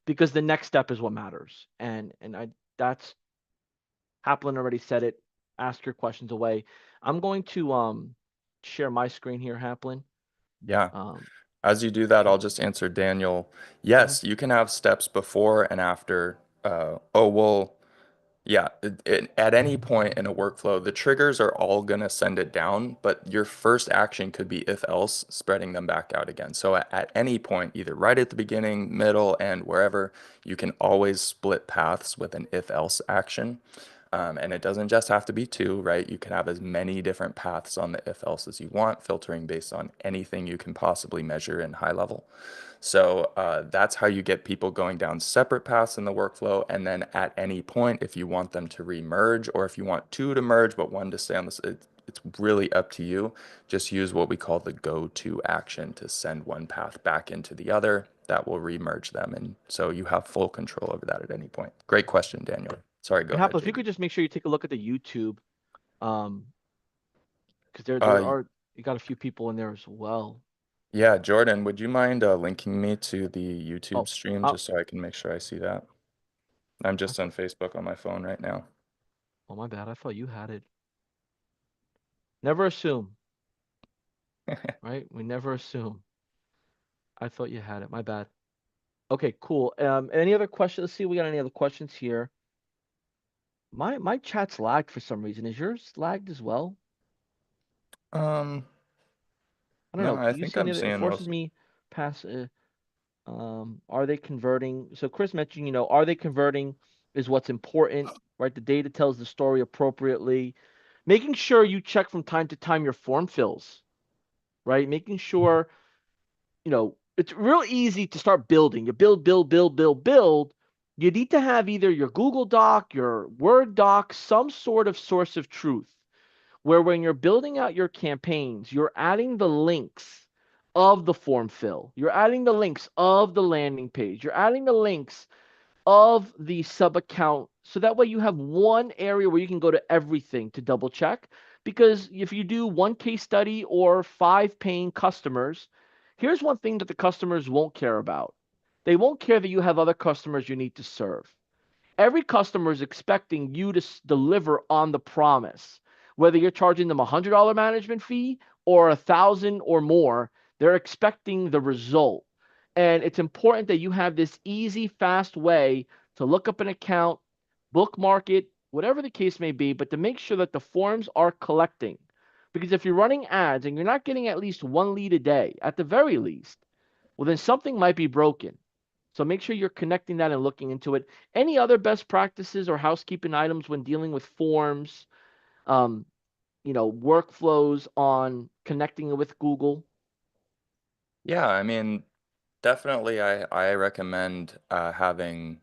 [SPEAKER 1] because the next step is what matters. And I that's Haplin already said it. Ask your questions away. I'm going to share my screen here, Haplin.
[SPEAKER 2] Yeah.
[SPEAKER 1] Um,
[SPEAKER 2] As you do that,
[SPEAKER 1] so
[SPEAKER 2] I'll just answer Daniel.
[SPEAKER 1] go ahead.
[SPEAKER 2] Yes, you can have steps before and after. Oh, well, yeah, at any point in a workflow, the triggers are all going to send it down, but your first action could be if else, spreading them back out again. So at any point, either right at the beginning, middle, and wherever, you can always split paths with an if else action. And it doesn't just have to be two, right? You can have as many different paths on the if else as you want, filtering based on anything you can possibly measure in high level. So that's how you get people going down separate paths in the workflow. And then at any point, if you want them to re-merge or if you want two to merge, but one to stay on this, it's really up to you. Just use what we call the go-to action to send one path back into the other. That will re-merge them. And so you have full control over that at any point. Great question, Daniel. Sorry, go
[SPEAKER 1] And
[SPEAKER 2] ahead,
[SPEAKER 1] Haplin, if you
[SPEAKER 2] JB.
[SPEAKER 1] could just make sure you take a look at the YouTube, um, because there
[SPEAKER 2] Uh,
[SPEAKER 1] are you got a few people in there as well.
[SPEAKER 2] yeah, Jordan, would you mind linking me to the YouTube
[SPEAKER 1] Oh,
[SPEAKER 2] stream
[SPEAKER 1] uh,
[SPEAKER 2] just so I can make sure I see that? I'm
[SPEAKER 1] I
[SPEAKER 2] just on
[SPEAKER 1] thought.
[SPEAKER 2] Facebook on my phone right now.
[SPEAKER 1] Oh, my bad. I thought you had it. Never assume, right? We never assume. I thought you had it. My bad. Okay, cool. Any other questions? Let's see if we got any other questions here. My chat's lagged for some reason. Is yours lagged as well?
[SPEAKER 2] Um,
[SPEAKER 1] I don't
[SPEAKER 2] no,
[SPEAKER 1] know.
[SPEAKER 2] I
[SPEAKER 1] Do you
[SPEAKER 2] think
[SPEAKER 1] see any
[SPEAKER 2] I'm
[SPEAKER 1] other? It
[SPEAKER 2] seeing
[SPEAKER 1] forces
[SPEAKER 2] most.
[SPEAKER 1] me past. Are they converting? So Chris mentioned, are they converting is what's important, right? The data tells the story appropriately. Making sure you check from time to time your form fills, right? Making sure, it's real easy to start building. You build, build, build, build, build. You need to have either your Google Doc, your Word doc, some sort of source of truth where when you're building out your campaigns, you're adding the links of the form fill, you're adding the links of the landing page, you're adding the links of the sub account. So that way you have one area where you can go to everything to double check. Because if you do one case study or five paying customers, here's one thing that the customers won't care about. They won't care that you have other customers you need to serve. Every customer is expecting you to deliver on the promise. Whether you're charging them $100 management fee or 1,000 or more, they're expecting the result. And it's important that you have this easy, fast way to look up an account, bookmark it, whatever the case may be, but to make sure that the forms are collecting. Because if you're running ads and you're not getting at least one lead a day, at the very least, well, then something might be broken. So make sure you're connecting that and looking into it. Any other best practices or housekeeping items when dealing with forms, um, workflows on connecting it with Google?
[SPEAKER 2] Yeah, I mean, definitely I recommend having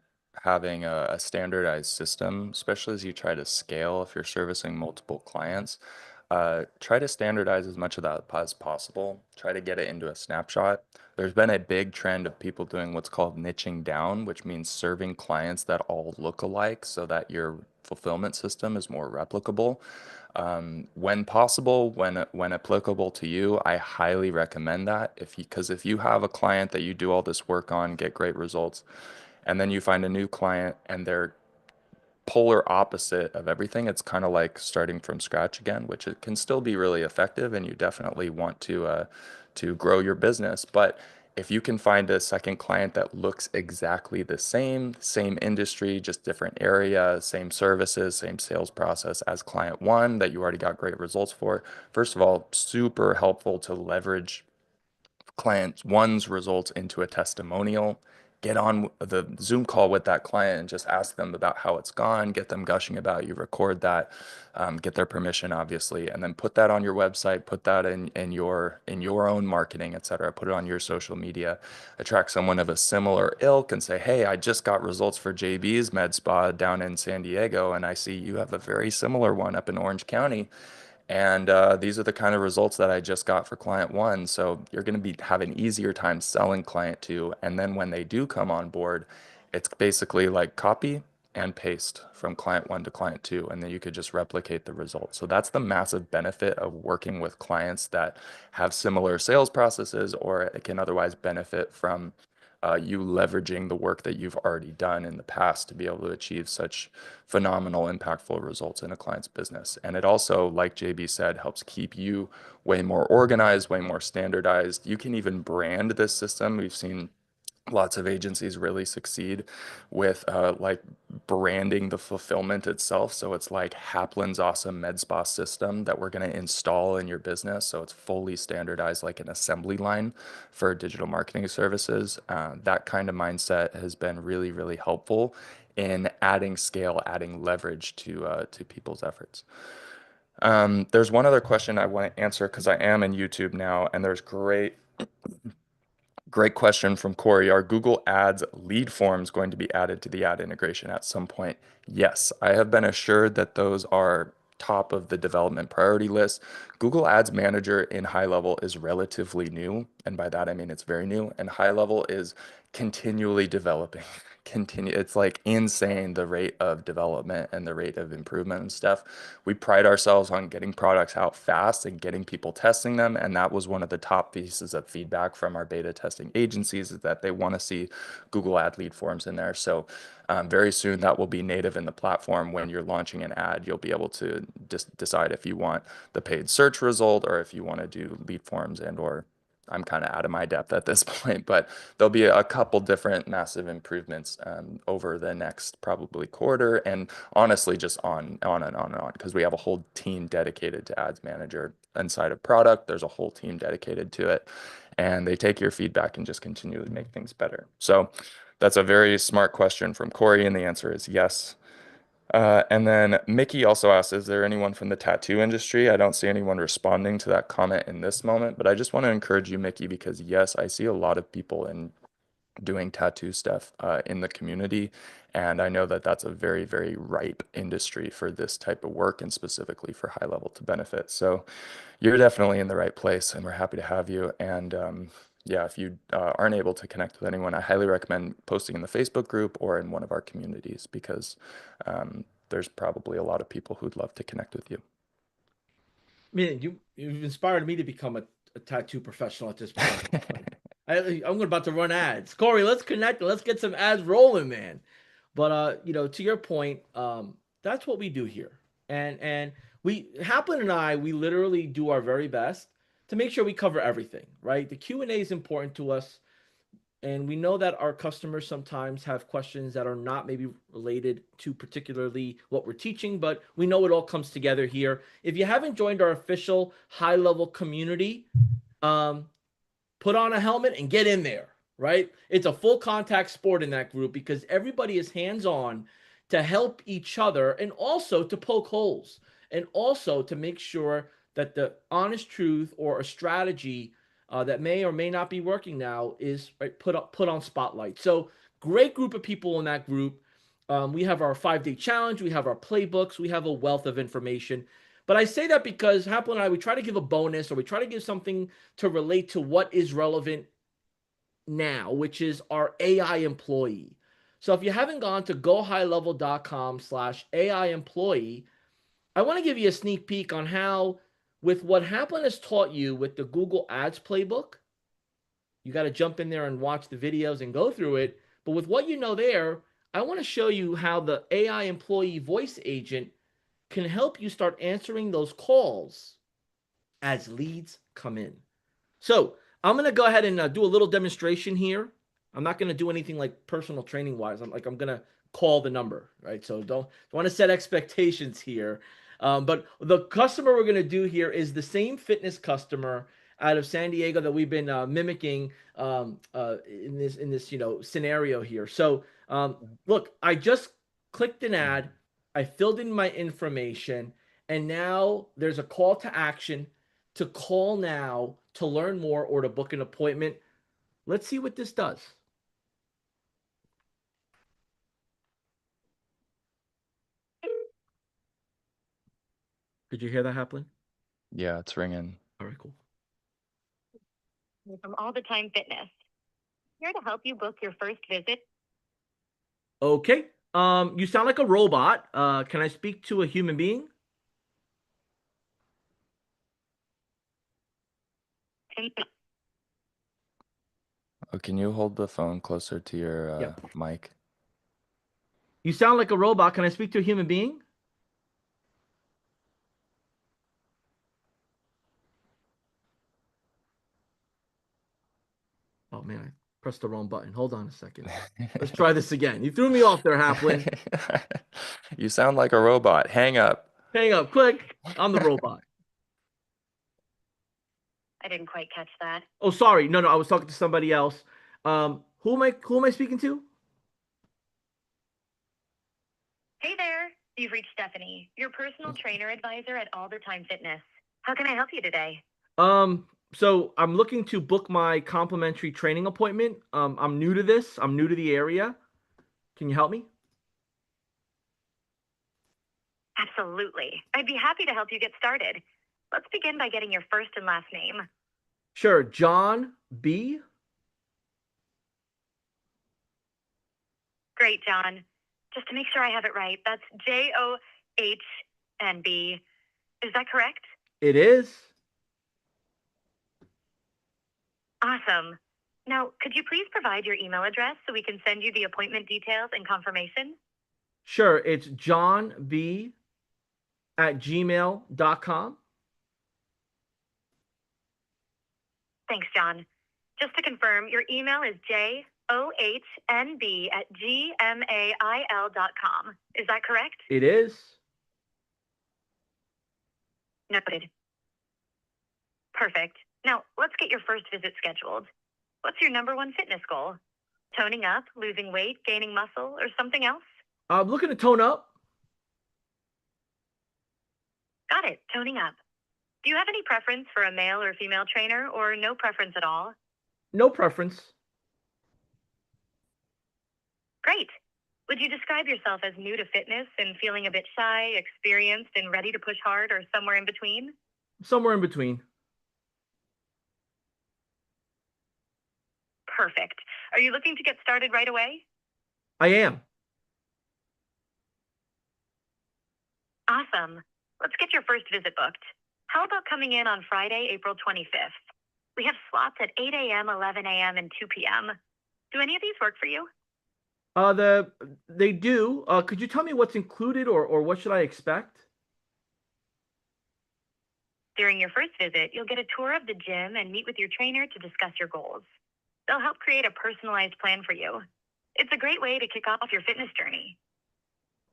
[SPEAKER 2] a standardized system, especially as you try to scale if you're servicing multiple clients. Try to standardize as much of that as possible. Try to get it into a snapshot. There's been a big trend of people doing what's called niching down, which means serving clients that all look alike so that your fulfillment system is more replicable. When possible, when applicable to you, I highly recommend that. If you have a client that you do all this work on, get great results, and then you find a new client and they're polar opposite of everything, it's kind of like starting from scratch again, which it can still be really effective, and you definitely want to grow your business. But if you can find a second client that looks exactly the same industry, just different area, same services, same sales process as client one that you already got great results for, first of all, super helpful to leverage client one's results into a testimonial. Get on the Zoom call with that client and just ask them about how it's gone, get them gushing about you, record that, get their permission, obviously, and then put that on your website, put that in your own marketing, etc. Put it on your social media, attract someone of a similar ilk and say, hey, I just got results for JB's Med Spa down in San Diego, and I see you have a very similar one up in Orange County. And these are the kind of results that I just got for client one. So you're going to be have an easier time selling client two. And then when they do come on board, it's basically like copy and paste from client one to client two. And then you could just replicate the results. So that's the massive benefit of working with clients that have similar sales processes or it can otherwise benefit from you leveraging the work that you've already done in the past to be able to achieve such phenomenal, impactful results in a client's business. And it also, like JB said, helps keep you way more organized, way more standardized. You can even brand this system. We've seen lots of agencies really succeed with like branding the fulfillment itself. So it's like Haplin's awesome med spa system that we're going to install in your business. So it's fully standardized like an assembly line for digital marketing services. That kind of mindset has been really, really helpful in adding scale, adding leverage to people's efforts. There's one other question I want to answer because I am in YouTube now, and there's great question from Corey. Are Google Ads lead forms going to be added to the ad integration at some point? Yes, I have been assured that those are top of the development priority list. Google Ads Manager in high level is relatively new, and by that I mean it's very new, and high level is continually developing. It's like insane the rate of development and the rate of improvement and stuff. We pride ourselves on getting products out fast and getting people testing them, and that was one of the top pieces of feedback from our beta testing agencies is that they want to see Google Ad lead forms in there. So very soon that will be native in the platform. When you're launching an ad, you'll be able to just decide if you want the paid search result or if you want to do lead forms and or I'm kind of out of my depth at this point, but there'll be a couple different massive improvements over the next probably quarter, and honestly, just on and on and on, because we have a whole team dedicated to Ads Manager inside of product. There's a whole team dedicated to it, and they take your feedback and just continually make things better. So that's a very smart question from Corey, and the answer is yes. And then Mickey also asked, is there anyone from the tattoo industry? I don't see anyone responding to that comment in this moment, but I just want to encourage you, Mickey, because yes, I see a lot of people in doing tattoo stuff in the community. And I know that that's a very, very ripe industry for this type of work and specifically for high level to benefit. So you're definitely in the right place and we're happy to have you. And yeah, if you aren't able to connect with anyone, I highly recommend posting in the Facebook group or in one of our communities because there's probably a lot of people who'd love to connect with you.
[SPEAKER 3] Man, you've inspired me to become a tattoo professional at this point. I'm about to run ads. Corey, let's connect. Let's get some ads rolling, man. But to your point, that's what we do here. And we Haplin and I, we literally do our very best to make sure we cover everything, right? The Q&A is important to us. And we know that our customers sometimes have questions that are not maybe related to particularly what we're teaching, but we know it all comes together here. If you haven't joined our official high level community, um, put on a helmet and get in there, right? It's a full contact sport in that group because everybody is hands on to help each other and also to poke holes and also to make sure that the honest truth or a strategy that may or may not be working now is right, put on spotlight. So great group of people in that group. We have our 5-day challenge. We have our playbooks. We have a wealth of information. But I say that because Haplin and I, we try to give a bonus or we try to give something to relate to what is relevant now, which is our AI employee. So if you haven't gone to gohighlevel.com/AI employee, I want to give you a sneak peek on how, with what Haplin has taught you with the Google Ads playbook, you got to jump in there and watch the videos and go through it. But with what you know there, I want to show you how the AI employee voice agent can help you start answering those calls as leads come in. So I'm going to go ahead and do a little demonstration here. I'm not going to do anything like personal training wise. I'm going to call the number, right? So don't want to set expectations here. But the customer we're going to do here is the same fitness customer out of San Diego that we've been mimicking in this scenario here. So look, I just clicked an ad, I filled in my information, and now there's a call to action to call now to learn more or to book an appointment. Let's see what this does. Did you hear that, Haplin?
[SPEAKER 2] Yeah, it's ringing.
[SPEAKER 3] All right, cool.
[SPEAKER 4] From All the Time Fitness. Here to help you book your first visit.
[SPEAKER 3] Okay. You sound like a robot. Can I speak to a human being?
[SPEAKER 2] Oh, can you hold the phone closer to your
[SPEAKER 3] Yep.
[SPEAKER 2] mic?
[SPEAKER 3] You sound like a robot. Can I speak to a human being? Oh man, I pressed the wrong button. Hold on a second. Let's try this again. You threw me off there, Haplin.
[SPEAKER 2] You sound like a robot. Hang up.
[SPEAKER 3] Hang up, click. I'm the robot.
[SPEAKER 4] I didn't quite catch that.
[SPEAKER 3] Oh, sorry. No, I was talking to somebody else. Who am I speaking to?
[SPEAKER 4] Hey there. You've reached Stephanie, your personal trainer advisor at All the Time Fitness. How can I help you today?
[SPEAKER 3] So I'm looking to book my complimentary training appointment. I'm new to this. I'm new to the area. Can you help me?
[SPEAKER 4] Absolutely. I'd be happy to help you get started. Let's begin by getting your first and last name.
[SPEAKER 3] Sure. John B.
[SPEAKER 4] Great, John. Just to make sure I have it right, that's John B. Is that correct?
[SPEAKER 3] It is.
[SPEAKER 4] Awesome. Now, could you please provide your email address so we can send you the appointment details and confirmation?
[SPEAKER 3] Sure. It's johnb@gmail.com.
[SPEAKER 4] Thanks, John. Just to confirm, your email is johnb@gmail.com. Is that correct?
[SPEAKER 3] It is.
[SPEAKER 4] Noted. Perfect. Now, let's get your first visit scheduled. What's your number one fitness goal? Toning up, losing weight, gaining muscle, or something else?
[SPEAKER 3] I'm looking to tone up.
[SPEAKER 4] Got it, toning up. Do you have any preference for a male or female trainer, or no preference at all?
[SPEAKER 3] No preference.
[SPEAKER 4] Great. Would you describe yourself as new to fitness and feeling a bit shy, experienced, and ready to push hard, or somewhere in between?
[SPEAKER 3] Somewhere in between.
[SPEAKER 4] Perfect. Are you looking to get started right away?
[SPEAKER 3] I am.
[SPEAKER 4] Awesome. Let's get your first visit booked. How about coming in on Friday, April 25th? We have slots at 8 a.m., 11 a.m., and 2 p.m. Do any of these work for you?
[SPEAKER 3] They do. Could you tell me what's included or what should I expect?
[SPEAKER 4] During your first visit, you'll get a tour of the gym and meet with your trainer to discuss your goals. They'll help create a personalized plan for you. It's a great way to kick off your fitness journey.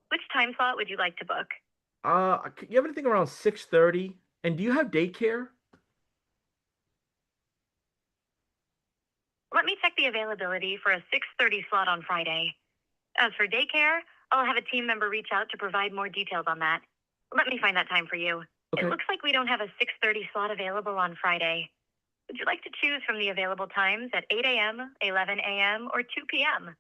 [SPEAKER 4] Which time slot would you like to book?
[SPEAKER 3] You have anything around 6:30? And do you have daycare?
[SPEAKER 4] Let me check the availability for a 6:30 slot on Friday. As for daycare, I'll have a team member reach out to provide more details on that. Let me find that time for you.
[SPEAKER 3] Okay.
[SPEAKER 4] It looks like we don't have a 6:30 slot available on Friday. Would you like to choose from the available times at 8 a.m., 11 a.m., or 2 p.m.?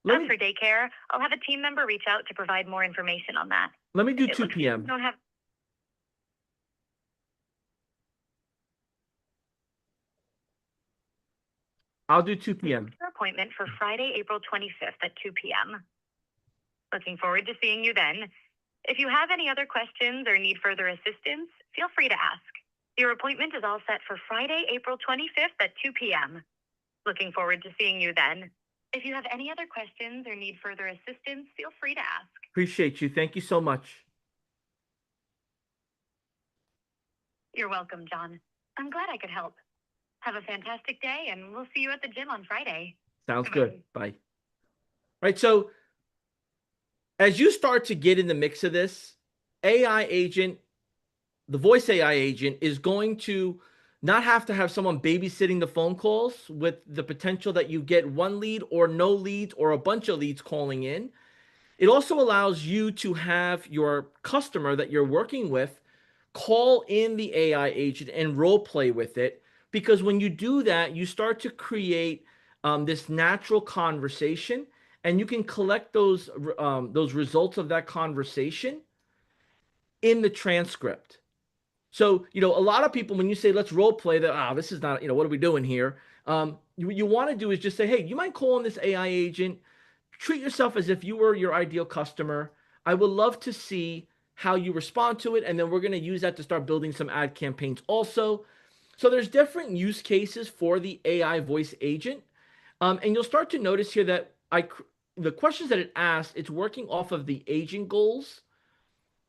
[SPEAKER 3] Let
[SPEAKER 4] As
[SPEAKER 3] me
[SPEAKER 4] for daycare, I'll have a team member reach out to provide more information on that.
[SPEAKER 3] let me do
[SPEAKER 4] It
[SPEAKER 3] 2
[SPEAKER 4] looks like we
[SPEAKER 3] p.m.
[SPEAKER 4] don't have
[SPEAKER 3] I'll do 2 p.m.
[SPEAKER 4] your appointment for Friday, April 25th at 2 p.m. Looking forward to seeing you then. If you have any other questions or need further assistance, feel free to ask. Your appointment is all set for Friday, April 25th at 2 p.m. Looking forward to seeing you then. If you have any other questions or need further assistance, feel free to ask.
[SPEAKER 3] Appreciate you. Thank you so much.
[SPEAKER 4] You're welcome, John. I'm glad I could help. Have a fantastic day, and we'll see you at the gym on Friday.
[SPEAKER 3] Sounds good. Bye. Right. So as you start to get in the mix of this, AI agent, the voice AI agent is going to not have to have someone babysitting the phone calls with the potential that you get one lead or no leads or a bunch of leads calling in. It also allows you to have your customer that you're working with call in the AI agent and role play with it. Because when you do that, you start to create this natural conversation, and you can collect those results of that conversation in the transcript. So, a lot of people, when you say, let's role play that, this is not, what are we doing here? What you want to do is just say, hey, you mind calling this AI agent? Treat yourself as if you were your ideal customer. I would love to see how you respond to it. And then we're going to use that to start building some ad campaigns also. So there's different use cases for the AI voice agent. And you'll start to notice here that the questions that it asked, it's working off of the agent goals.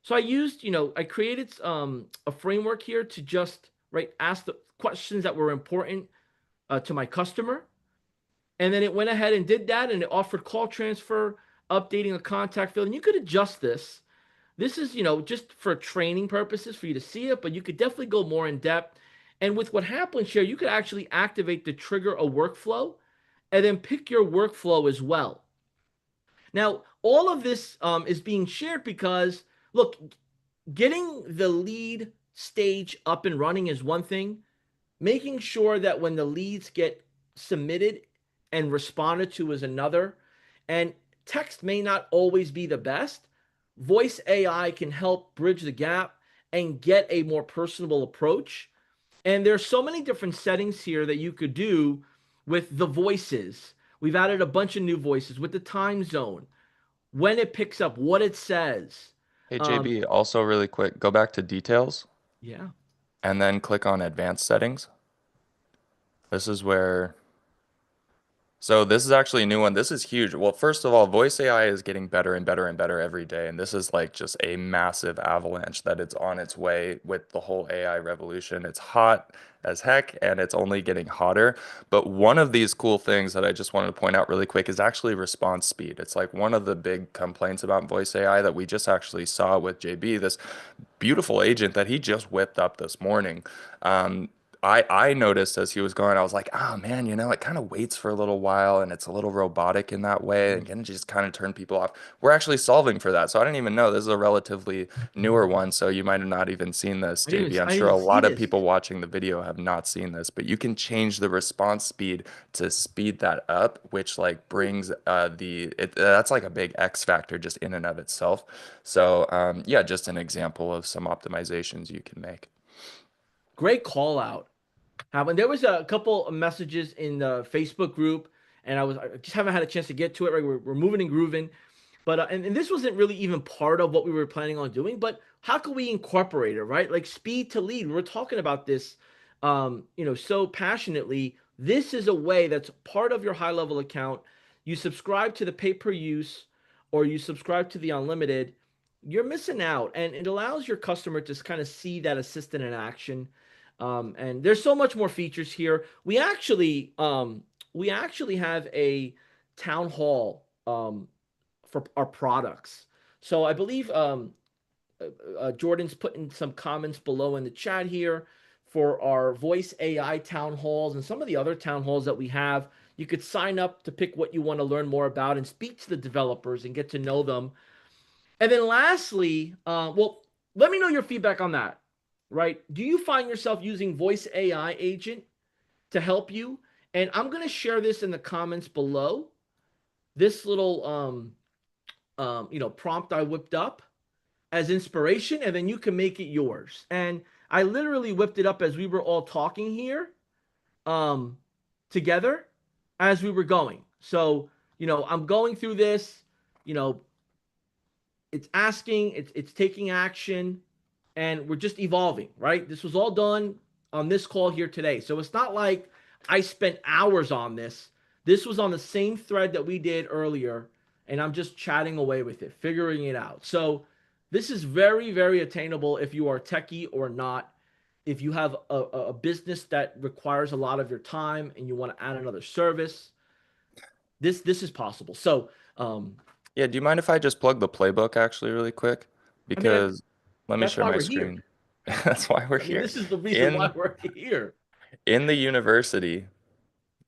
[SPEAKER 3] So I created a framework here to just ask the questions that were important to my customer. And then it went ahead and did that, and it offered call transfer, updating a contact field. And you could adjust this. This is, just for training purposes for you to see it, but you could definitely go more in depth. And with what happens here, you could actually activate to trigger a workflow and then pick your workflow as well. Now, all of this is being shared because, look, getting the lead stage up and running is one thing. Making sure that when the leads get submitted and responded to is another. And text may not always be the best. Voice AI can help bridge the gap and get a more personable approach. And there's so many different settings here that you could do with the voices. We've added a bunch of new voices with the time zone, when it picks up, what it says.
[SPEAKER 2] Hey, JB, also really quick, go back to details
[SPEAKER 3] Yeah.
[SPEAKER 2] and then click on advanced settings. This is where, so this is actually a new one. This is huge. Well, first of all, voice AI is getting better and better and better every day. And this is like just a massive avalanche that it's on its way with the whole AI revolution. It's hot as heck and it's only getting hotter. But one of these cool things that I just wanted to point out really quick is actually response speed. It's like one of the big complaints about voice AI that we just actually saw with JB, this beautiful agent that he just whipped up this morning. I noticed as he was going, I was like, oh man, it kind of waits for a little while and it's a little robotic in that way and can just kind of turn people off. We're actually solving for that. So I didn't even know this is a relatively newer one. So you might have not even seen this, JB. I'm
[SPEAKER 3] I didn't
[SPEAKER 2] sure
[SPEAKER 3] even
[SPEAKER 2] a
[SPEAKER 3] see
[SPEAKER 2] lot of
[SPEAKER 3] this.
[SPEAKER 2] people watching the video have not seen this, but you can change the response speed to speed that up, which like brings that's like a big X factor just in and of itself. So yeah, just an example of some optimizations you can make.
[SPEAKER 3] Great call out. When there was a couple of messages in the Facebook group, and I just haven't had a chance to get to it. Right, we're moving and grooving, but and this wasn't really even part of what we were planning on doing. But how can we incorporate it? Right, like speed to lead. We're talking about this, so passionately. This is a way that's part of your high level account. You subscribe to the pay per use, or you subscribe to the unlimited. You're missing out, and it allows your customer to kind of see that assistant in action. And there's so much more features here. We actually have a town hall for our products. So I believe Jordan's putting some comments below in the chat here for our voice AI town halls and some of the other town halls that we have. You could sign up to pick what you want to learn more about and speak to the developers and get to know them. And then lastly, well, let me know your feedback on that. Right? Do you find yourself using voice AI agent to help you? And I'm going to share this in the comments below. This little prompt I whipped up as inspiration, and then you can make it yours. And I literally whipped it up as we were all talking here um, together as we were going. So, I'm going through this, you know, it's asking, it's taking action, and we're just evolving, right? This was all done on this call here today. So it's not like I spent hours on this. This was on the same thread that we did earlier, and I'm just chatting away with it, figuring it out. So this is very, very attainable if you are techie or not. If you have a business that requires a lot of your time and you want to add another service, this is possible. So
[SPEAKER 2] Yeah, do you mind if I just plug the playbook actually really quick?
[SPEAKER 3] I mean,
[SPEAKER 2] Because let me
[SPEAKER 3] that's
[SPEAKER 2] share
[SPEAKER 3] why
[SPEAKER 2] my
[SPEAKER 3] we're here.
[SPEAKER 2] screen. That's why we're
[SPEAKER 3] I mean,
[SPEAKER 2] here.
[SPEAKER 3] this is the reason why
[SPEAKER 2] In
[SPEAKER 3] we're here.
[SPEAKER 2] in the university,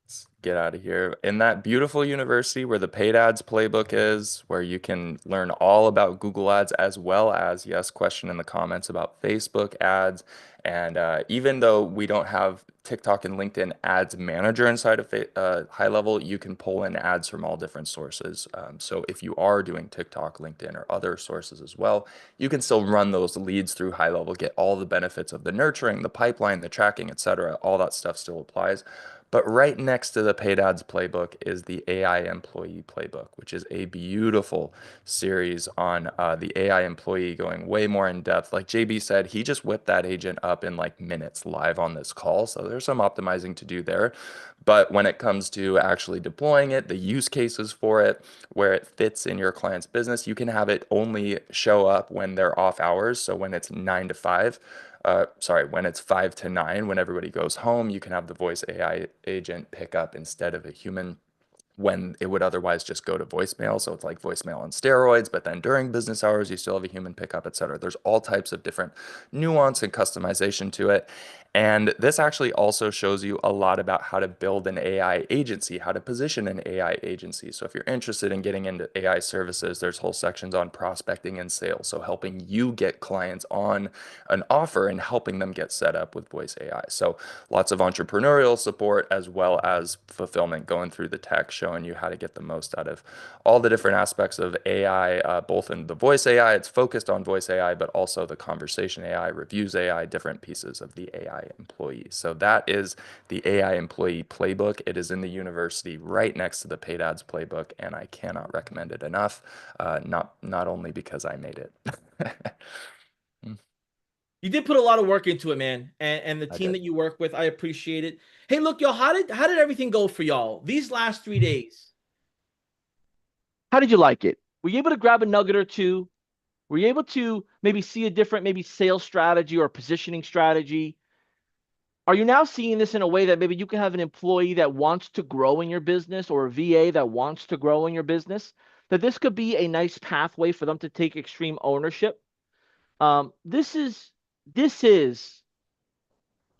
[SPEAKER 2] let's get out of here. In that beautiful university where the paid ads playbook is, where you can learn all about Google ads as well as, yes, question in the comments about Facebook ads. And even though we don't have TikTok and LinkedIn ads manager inside of high level, you can pull in ads from all different sources. So if you are doing TikTok, LinkedIn, or other sources as well, you can still run those leads through high level, get all the benefits of the nurturing, the pipeline, the tracking, etc. All that stuff still applies. But right next to the paid ads playbook is the AI employee playbook, which is a beautiful series on the AI employee going way more in depth. Like JB said, he just whipped that agent up in like minutes live on this call. So there's some optimizing to do there. But when it comes to actually deploying it, the use cases for it, where it fits in your client's business, you can have it only show up when they're off hours. So when it's 9 to 5, when it's 5 to 9, when everybody goes home, you can have the voice AI agent pick up instead of a human when it would otherwise just go to voicemail. So it's like voicemail on steroids, but then during business hours, you still have a human pickup, et cetera. There's all types of different nuance and customization to it. And this actually also shows you a lot about how to build an AI agency, how to position an AI agency. So if you're interested in getting into AI services, there's whole sections on prospecting and sales. So helping you get clients on an offer and helping them get set up with voice AI. So lots of entrepreneurial support as well as fulfillment, going through the tech, showing you how to get the most out of all the different aspects of AI, both in the voice AI, it's focused on voice AI, but also the conversation AI, reviews AI, different pieces of the AI employee. So that is the AI employee playbook. It is in the university right next to the paid ads playbook, and I cannot recommend it enough. Not only because I made it.
[SPEAKER 3] You did put a lot of work into it, man, and the
[SPEAKER 2] I
[SPEAKER 3] team
[SPEAKER 2] did.
[SPEAKER 3] that you work with, I appreciate it. Hey, look, y'all, how did everything go for y'all these last 3 days?
[SPEAKER 1] How did you like it? Were you able to grab a nugget or two? Were you able to maybe see a different maybe sales strategy or positioning strategy? Are you now seeing this in a way that maybe you can have an employee that wants to grow in your business or a VA that wants to grow in your business? That this could be a nice pathway for them to take extreme ownership. This is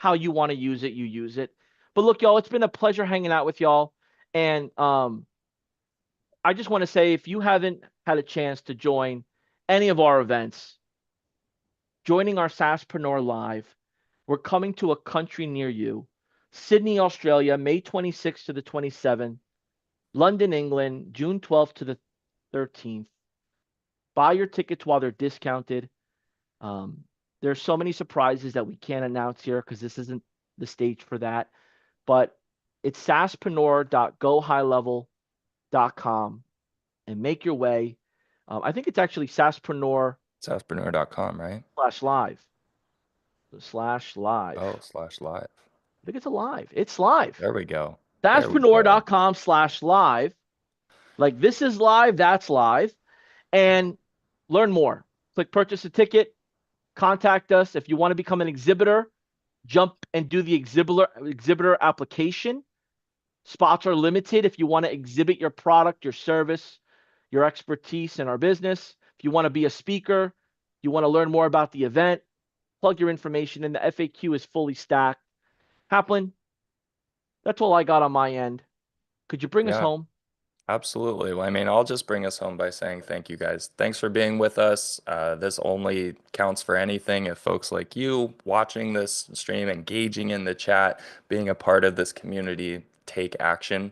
[SPEAKER 1] how you want to use it, you use it. But look, y'all, it's been a pleasure hanging out with y'all. And I just want to say, if you haven't had a chance to join any of our events, joining our SaaSpreneur Live, we're coming to a country near you. Sydney, Australia, May 26th to the 27th. London, England, June 12th to the 13th. Buy your tickets while they're discounted. There's so many surprises that we can't announce here because this isn't the stage for that. But it's saaspreneur.gohighlevel.com and make your way. I think it's actually saaspreneur
[SPEAKER 2] SaaSpreneur.com, right?
[SPEAKER 1] /live. /live.
[SPEAKER 2] Oh, /live.
[SPEAKER 1] I think it's alive. It's live.
[SPEAKER 2] There we go. There we go.
[SPEAKER 1] Saaspreneur.com/live. Like this is live, that's live. And learn more. Click purchase a ticket. Contact us. If you want to become an exhibitor, jump and do the exhibitor application. Spots are limited if you want to exhibit your product, your service, your expertise in our business. If you want to be a speaker, you want to learn more about the event, plug your information in. The FAQ is fully stacked. Haplin, that's all I got on my end. Could you bring us
[SPEAKER 2] Yeah.
[SPEAKER 1] home?
[SPEAKER 2] Absolutely. Well, I mean, I'll just bring us home by saying thank you guys. Thanks for being with us. This only counts for anything if folks like you watching this stream, engaging in the chat, being a part of this community, take action.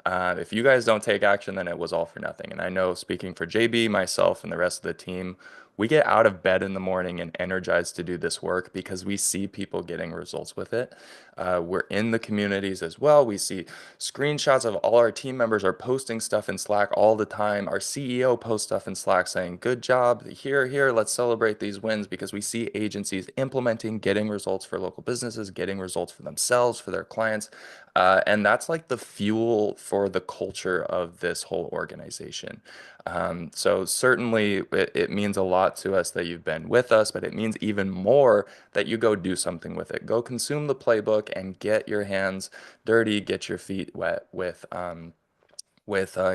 [SPEAKER 2] If you guys don't take action, then it was all for nothing. And I know, speaking for JB, myself, and the rest of the team, we get out of bed in the morning and energized to do this work because we see people getting results with it. We're in the communities as well. We see screenshots of all our team members are posting stuff in Slack all the time. Our CEO posts stuff in Slack saying, good job, here, let's celebrate these wins, because we see agencies implementing, getting results for local businesses, getting results for themselves, for their clients. And that's like the fuel for the culture of this whole organization. So certainly it means a lot to us that you've been with us, but it means even more that you go do something with it. Go consume the playbook and get your hands dirty, get your feet wet with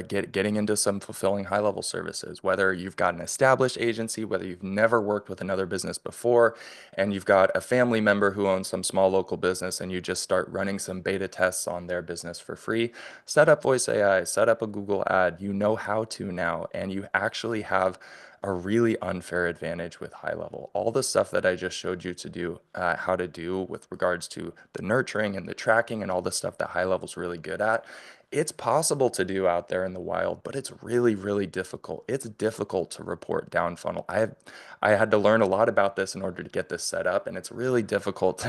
[SPEAKER 2] getting into some fulfilling high level services, whether you've got an established agency, whether you've never worked with another business before, and you've got a family member who owns some small local business and you just start running some beta tests on their business for free. Set up voice AI, set up a Google ad. You know how to now, and you actually have a really unfair advantage with high level. All the stuff that I just showed you to do, how to do with regards to the nurturing and the tracking and all the stuff that high level's really good at, it's possible to do out there in the wild, but it's really, really difficult. It's difficult to report down funnel. I had to learn a lot about this in order to get this set up, and it's really difficult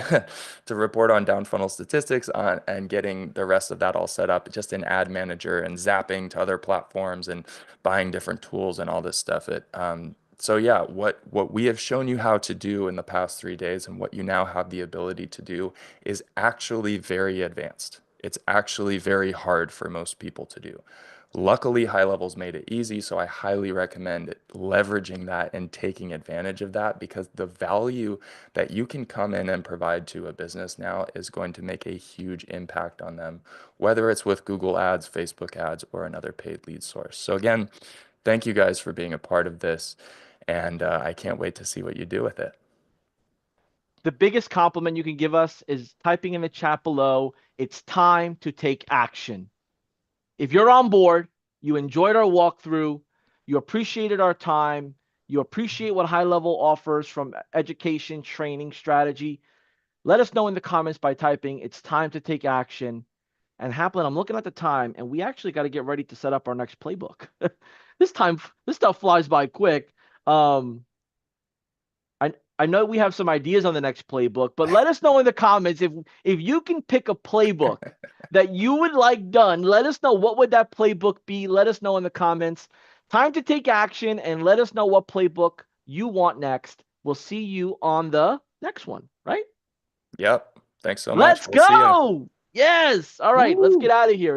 [SPEAKER 2] to report on down funnel statistics and getting the rest of that all set up just in Ad Manager and zapping to other platforms and buying different tools and all this stuff. So yeah, what we have shown you how to do in the past 3 days and what you now have the ability to do is actually very advanced. It's actually very hard for most people to do. Luckily, high levels made it easy, so I highly recommend leveraging that and taking advantage of that, because the value that you can come in and provide to a business now is going to make a huge impact on them, whether it's with Google Ads, Facebook ads, or another paid lead source. So again, thank you guys for being a part of this, and I can't wait to see what you do with it.
[SPEAKER 1] The biggest compliment you can give us is typing in the chat below, it's time to take action. If you're on board, you enjoyed our walkthrough, you appreciated our time, you appreciate what high level offers from education, training, strategy, let us know in the comments by typing, it's time to take action. And Haplin, I'm looking at the time, and we actually got to get ready to set up our next playbook. This stuff flies by quick. I know we have some ideas on the next playbook, but let us know in the comments if you can pick a playbook that you would like done. Let us know, what would that playbook be. Let us know in the comments. Time to take action, and let us know what playbook you want next. We'll see you on the next one, right?
[SPEAKER 2] Yep. Thanks so much.
[SPEAKER 1] Let's
[SPEAKER 2] We'll see ya.
[SPEAKER 1] go. Yes. All right. Let's get out of here.